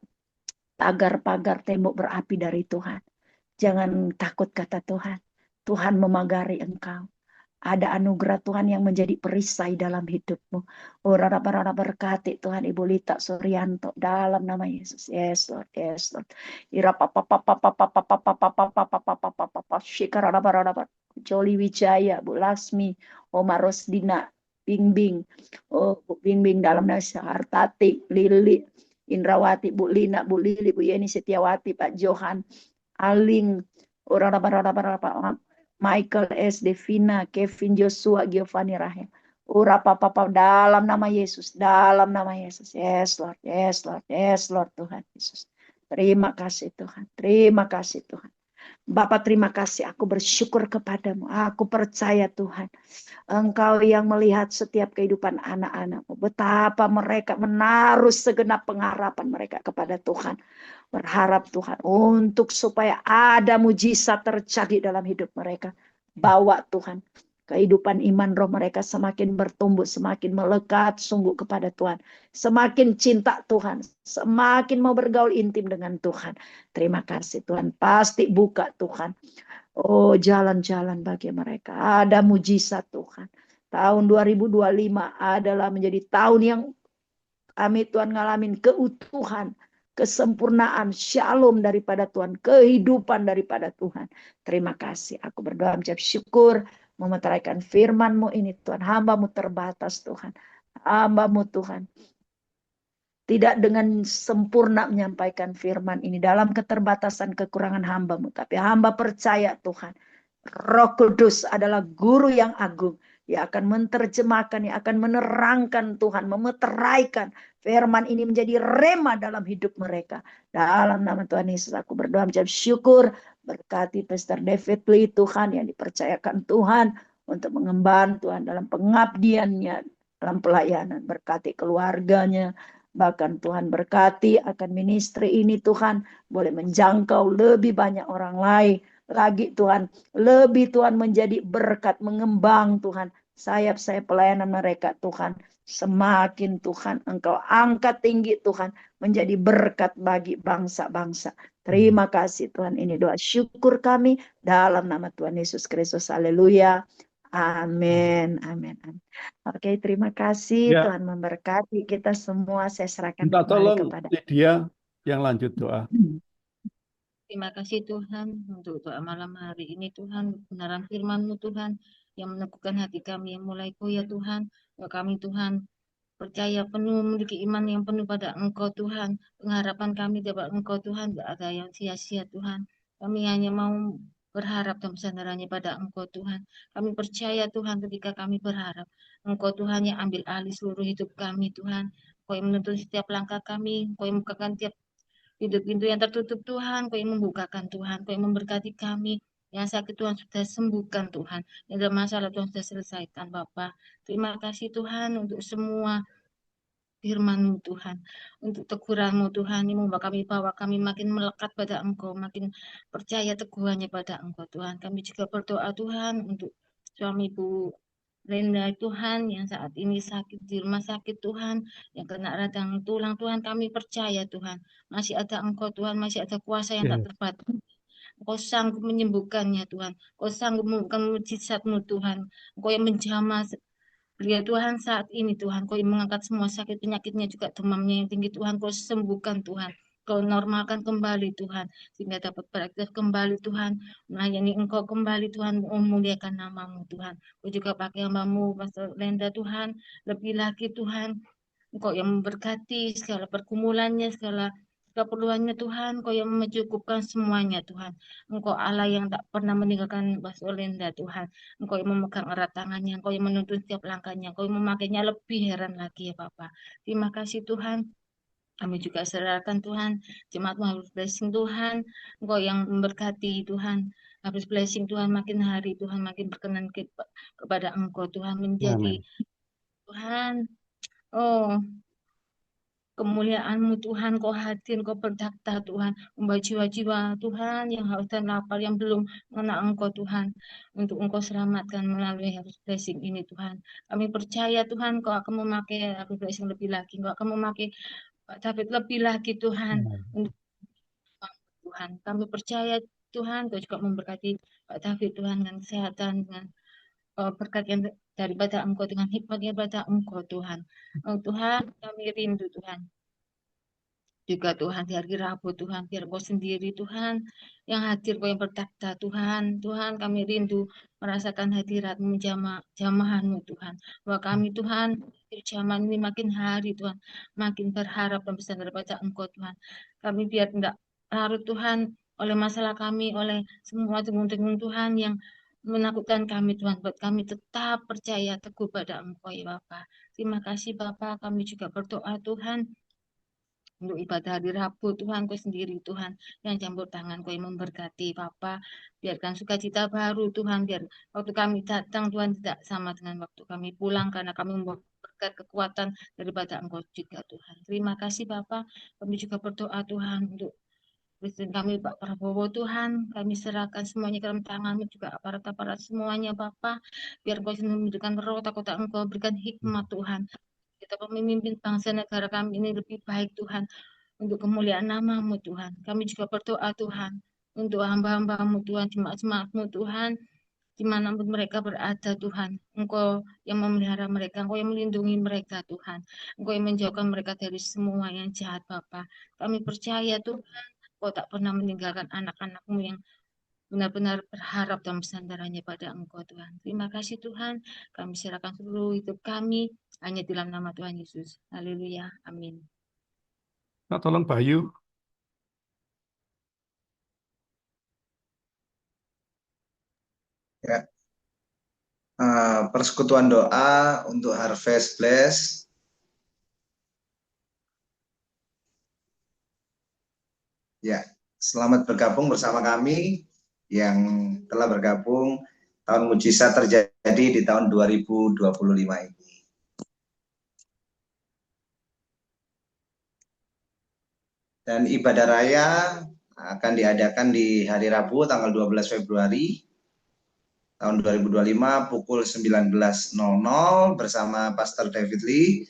pagar-pagar tembok berapi dari Tuhan. Jangan takut kata Tuhan. Tuhan memagari engkau. Ada anugerah Tuhan yang menjadi perisai dalam hidupmu. Oh, rara berkati Tuhan Ibu Lita Suryanto dalam nama Yesus. Yes Lord, yes Lord. Ira papa papa papa papa papa papa papa papa papa Shikara raba Joli Wijaya, Bu Lasmi, Omar Rosdina, Bingbing, oh Bu Bingbing dalam nama Hartati, Lili, Indrawati, Bu Lina, Bu Lili, Bu Yeni Setiawati, Pak Johan, Aling, orang apa Michael S. Devina, Kevin Joshua, Giovanni Rahel. Ura papa dalam nama Yesus, dalam nama Yesus. Yes Lord, yes Lord, yes Lord Tuhan Yesus. Terima kasih Tuhan, terima kasih Tuhan. Bapak terima kasih, aku bersyukur kepadamu. Aku percaya Tuhan, Engkau yang melihat setiap kehidupan anak-anakmu. Betapa mereka menaruh segenap pengharapan mereka kepada Tuhan. Berharap Tuhan untuk supaya ada mujizat terjadi dalam hidup mereka. Bawa Tuhan kehidupan iman roh mereka semakin bertumbuh, semakin melekat sungguh kepada Tuhan. Semakin cinta Tuhan, semakin mau bergaul intim dengan Tuhan. Terima kasih Tuhan, pasti buka Tuhan. Oh jalan-jalan bagi mereka, ada mujizat Tuhan. Tahun 2025 adalah menjadi tahun yang kami Tuhan ngalamin keutuhan, kesempurnaan, shalom daripada Tuhan, kehidupan daripada Tuhan. Terima kasih. Aku berdoa mengucap syukur, memeteraikan firman-Mu ini Tuhan. Hamba-Mu terbatas Tuhan. Hamba-Mu Tuhan. Tidak dengan sempurna menyampaikan firman ini dalam keterbatasan kekurangan hamba-Mu. Tapi hamba percaya Tuhan. Roh Kudus adalah guru yang agung. Yang akan menerjemahkan, yang akan menerangkan Tuhan. Memeteraikan firman ini menjadi rema dalam hidup mereka. Dalam nama Tuhan Yesus aku berdoa mengucap syukur. Berkati Pastor David Lee Tuhan yang dipercayakan Tuhan. Untuk mengemban Tuhan dalam pengabdiannya. Dalam pelayanan. Berkati keluarganya. Bahkan Tuhan berkati akan ministry ini Tuhan. Boleh menjangkau lebih banyak orang lain. Lagi Tuhan, lebih Tuhan menjadi berkat, mengembang Tuhan, sayap-sayap pelayanan mereka Tuhan, semakin Tuhan Engkau angkat tinggi Tuhan, menjadi berkat bagi bangsa-bangsa. Terima kasih Tuhan, ini doa syukur kami dalam nama Tuhan Yesus Kristus, haleluya, amin, amin, amin. Oke, terima kasih, Ya, Tuhan memberkati kita semua, saya serahkan minta kembali tolong kepada Lydia yang lanjut doa. Terima kasih Tuhan untuk doa malam hari ini Tuhan, kebenaran firman-Mu Tuhan, yang meneguhkan hati kami yang mulai goyah Tuhan, bahwa kami Tuhan percaya penuh, memiliki iman yang penuh pada Engkau Tuhan, pengharapan kami dapat Engkau Tuhan, tidak ada yang sia-sia Tuhan, kami hanya mau berharap dan bersandarannya pada Engkau Tuhan, kami percaya Tuhan ketika kami berharap, Engkau Tuhan yang ambil alih seluruh hidup kami Tuhan, Engkau yang menuntun setiap langkah kami, Engkau yang membukakan tiap pintu-pintu yang tertutup Tuhan, Kau yang membukakan Tuhan, Kau yang memberkati kami. Yang sakit Tuhan sudah sembuhkan Tuhan. Yang ada masalah Tuhan sudah selesaikan Bapa. Terima kasih Tuhan untuk semua firman-Mu Tuhan. Untuk teguran-Mu Tuhan yang membawa kami makin melekat pada Engkau. Makin percaya teguhannya pada Engkau Tuhan. Kami juga berdoa Tuhan untuk suami Bu Linda Tuhan yang saat ini sakit di rumah sakit Tuhan, yang kena radang tulang Tuhan, kami percaya Tuhan, masih ada Engkau Tuhan, masih ada kuasa yang tak Ya. terbatas. Engkau sanggup menyembuhkannya Tuhan, Engkau sanggup membuka mujizat-Mu Tuhan, Engkau yang menjamah beliau Tuhan saat ini Tuhan, Kau yang mengangkat semua sakit penyakitnya juga demamnya yang tinggi Tuhan, Kau sembuhkan Tuhan. Kau normalkan kembali Tuhan, sehingga dapat beraktif kembali Tuhan, melayani Engkau kembali Tuhan, memuliakan nama-Mu Tuhan. Kau juga pakai hamba-Mu, Pastor Lenda Tuhan, lebih lagi Tuhan, Engkau yang memberkati segala pergumulannya, segala keperluannya Tuhan, Engkau yang mencukupkan semuanya Tuhan. Engkau Allah yang tak pernah meninggalkan Pastor Lenda Tuhan. Engkau yang memegang erat tangannya, Engkau yang menuntun setiap langkahnya, Engkau yang memakainya lebih heran lagi ya Bapak. Terima kasih Tuhan. Kami juga serahkan Tuhan, jemaatmu harus blessing Tuhan, Engkau yang memberkati Tuhan, harus blessing Tuhan makin hari, Tuhan makin berkenan kepada Engkau, Tuhan menjadi Amin. Tuhan, oh kemuliaan-Mu Tuhan, Kau hadir, Kau bertakhta Tuhan, membawa jiwa-jiwa Tuhan yang haus dan lapar, yang belum mengenal Engkau Tuhan, untuk Engkau selamatkan melalui harus blessing ini Tuhan. Kami percaya Tuhan, Kau akan memakai harus blessing lebih lagi, Kau akan memakai Pak David lebih lagi Tuhan, untuk Tuhan. Kami percaya Tuhan, Kau juga memberkati Pak David Tuhan dengan kesehatan, dengan berkat yang daripada Engkau, dengan hikmat daripada Engkau Tuhan. Oh, Tuhan, kami rindu Tuhan. Juga Tuhan di hari Rabu Tuhan, biar Kau sendiri Tuhan yang hadir, Kau yang bertakhta Tuhan. Tuhan, kami rindu merasakan hadirat-Mu, jamahan-Mu Tuhan. Bahwa kami Tuhan di zaman ini makin hari Tuhan, makin berharap dan besar daripada Engkau Tuhan. Kami biar tidak larut Tuhan oleh masalah kami, oleh semua dengung-dengung Tuhan yang menakutkan kami Tuhan, buat kami tetap percaya teguh pada Engkau ya Bapa. Terima kasih Bapa, kami juga berdoa Tuhan untuk ibadah hari Rabu Tuhan, Kau sendiri Tuhan yang campur tangan, Kau yang memberkati Bapa, biarkan sukacita baru Tuhan, biar waktu kami datang Tuhan tidak sama dengan waktu kami pulang, karena kami membawa berkat kekuatan daripada Engkau juga Tuhan. Terima kasih Bapa, kami juga berdoa Tuhan untuk Presiden kami Pak Prabowo Tuhan, kami serahkan semuanya ke dalam tangan-Mu, juga aparat-aparat semuanya Bapa, biar Kau memberikan roh takut Engkau, berikan hikmat Tuhan, kita pemimpin bangsa negara kami ini lebih baik Tuhan, untuk kemuliaan nama-Mu Tuhan. Kami juga berdoa Tuhan untuk hamba-hamba-Mu Tuhan, jemaat-jemaat-Mu Tuhan, dimanapun mereka berada Tuhan. Engkau yang memelihara mereka, Engkau yang melindungi mereka Tuhan. Engkau yang menjauhkan mereka dari semua yang jahat Bapa. Kami percaya Tuhan, Engkau tak pernah meninggalkan anak-anak-Mu yang benar-benar berharap dan bersandarannya pada Engkau Tuhan. Terima kasih Tuhan, kami serahkan seluruh hidup kami hanya di dalam nama Tuhan Yesus. Haleluya, amin. Nah, tolong Bayu. Ya. Persekutuan doa untuk Harvest Bless. Ya, selamat bergabung bersama kami yang telah bergabung tahun mujizat terjadi di tahun 2025 ini. Dan ibadah raya akan diadakan di hari Rabu tanggal 12 Februari tahun 2025 pukul 19.00 bersama Pastor David Lee,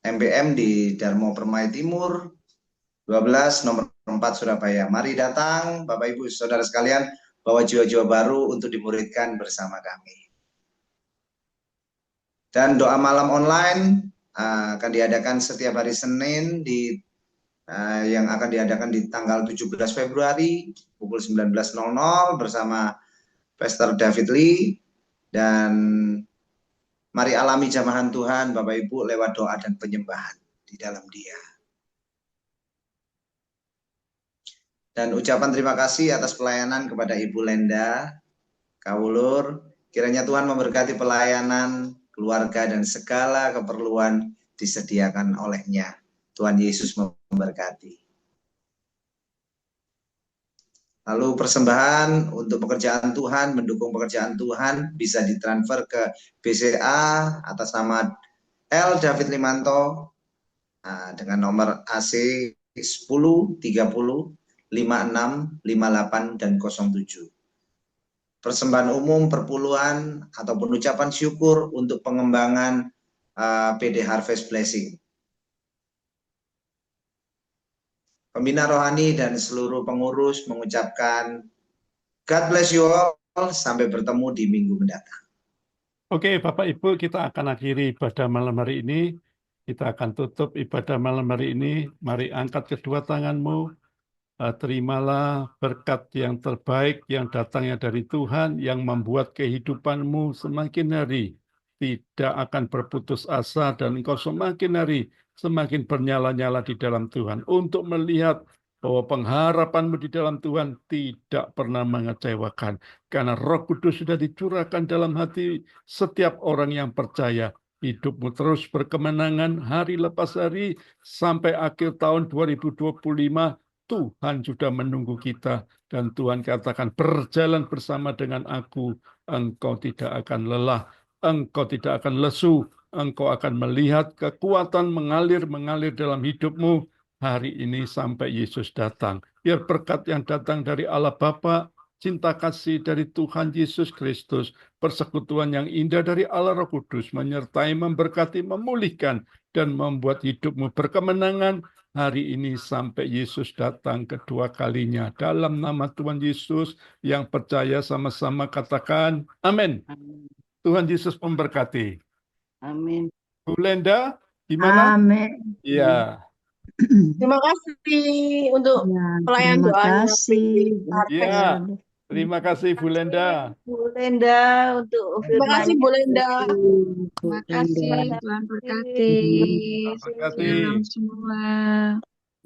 MBM di Darmo Permai Timur 12 nomor 4 Surabaya. Mari datang Bapak Ibu Saudara sekalian, bawa jiwa-jiwa baru untuk dimuridkan bersama kami. Dan doa malam online akan diadakan setiap hari Senin yang akan diadakan di tanggal 17 Februari pukul 19.00 bersama Pastor David Lee. Dan mari alami jamahan Tuhan Bapak Ibu lewat doa dan penyembahan di dalam Dia. Dan ucapan terima kasih atas pelayanan kepada Ibu Lenda Kawulur. Kiranya Tuhan memberkati pelayanan, keluarga, dan segala keperluan disediakan olehnya. Tuhan Yesus memberkati. Lalu persembahan untuk pekerjaan Tuhan, mendukung pekerjaan Tuhan, bisa ditransfer ke BCA atas nama L. David Limanto dengan nomor AC 10 30 56 58 dan 07. Persembahan umum, perpuluhan ataupun ucapan syukur untuk pengembangan PD Harvest Blessing. Pembina rohani dan seluruh pengurus mengucapkan God bless you all, sampai bertemu di minggu mendatang. Oke, Bapak Ibu, kita akan akhiri ibadah malam hari ini. Kita akan tutup ibadah malam hari ini. Mari angkat kedua tanganmu. Terimalah berkat yang terbaik yang datangnya dari Tuhan, yang membuat kehidupanmu semakin hari tidak akan berputus asa, dan engkau semakin hari semakin bernyala-nyala di dalam Tuhan, untuk melihat bahwa pengharapanmu di dalam Tuhan tidak pernah mengecewakan, karena Roh Kudus sudah dicurahkan dalam hati setiap orang yang percaya. hidupmu terus berkemenangan hari lepas hari sampai akhir tahun 2025. Tuhan sudah menunggu kita dan Tuhan katakan berjalan bersama dengan aku, engkau tidak akan lelah, engkau tidak akan lesu, engkau akan melihat kekuatan mengalir dalam hidupmu hari ini sampai Yesus datang. Biar berkat yang datang dari Allah Bapa, cinta kasih dari Tuhan Yesus Kristus, persekutuan yang indah dari Allah Roh Kudus menyertai, memberkati, memulihkan, dan membuat hidupmu berkemenangan hari ini sampai Yesus datang kedua kalinya. Dalam nama Tuhan Yesus yang percaya sama-sama katakan amin. Tuhan Yesus memberkati. Amin. Bu Lenda, gimana? Amin. Iya. Terima kasih untuk Ya, pelayan terima doanya. kasih. Iya. Terima kasih Bu Lenda. Bu Lenda untuk Terima kasih Bu Lenda. Terima kasih, Tuhan berkati. Berkati. Shalom semua.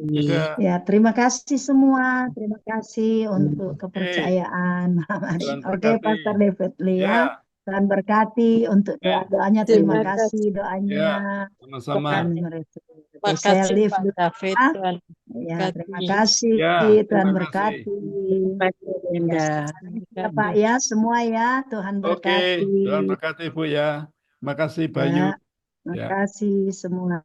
Juga. Ya, terima kasih semua. Terima kasih untuk kepercayaan. Tuhan Oke, berkati. Pastor David Lee Ya. ya. Tuhan berkati untuk doa-doanya. Terima Terima kasih doanya. Sama-sama. Tuhan merestui. Terima Oke, saya kasih live Pak dulu. David. ya. Tuhan Ya, terima berkati. kasih. Ya, Tuhan terima kasih. berkati. Linda. Ya, Pak ya, semua ya. Tuhan Oke, berkati. Tuhan berkati Bu ya. Makasih Bayu. Ya, terima kasih semua.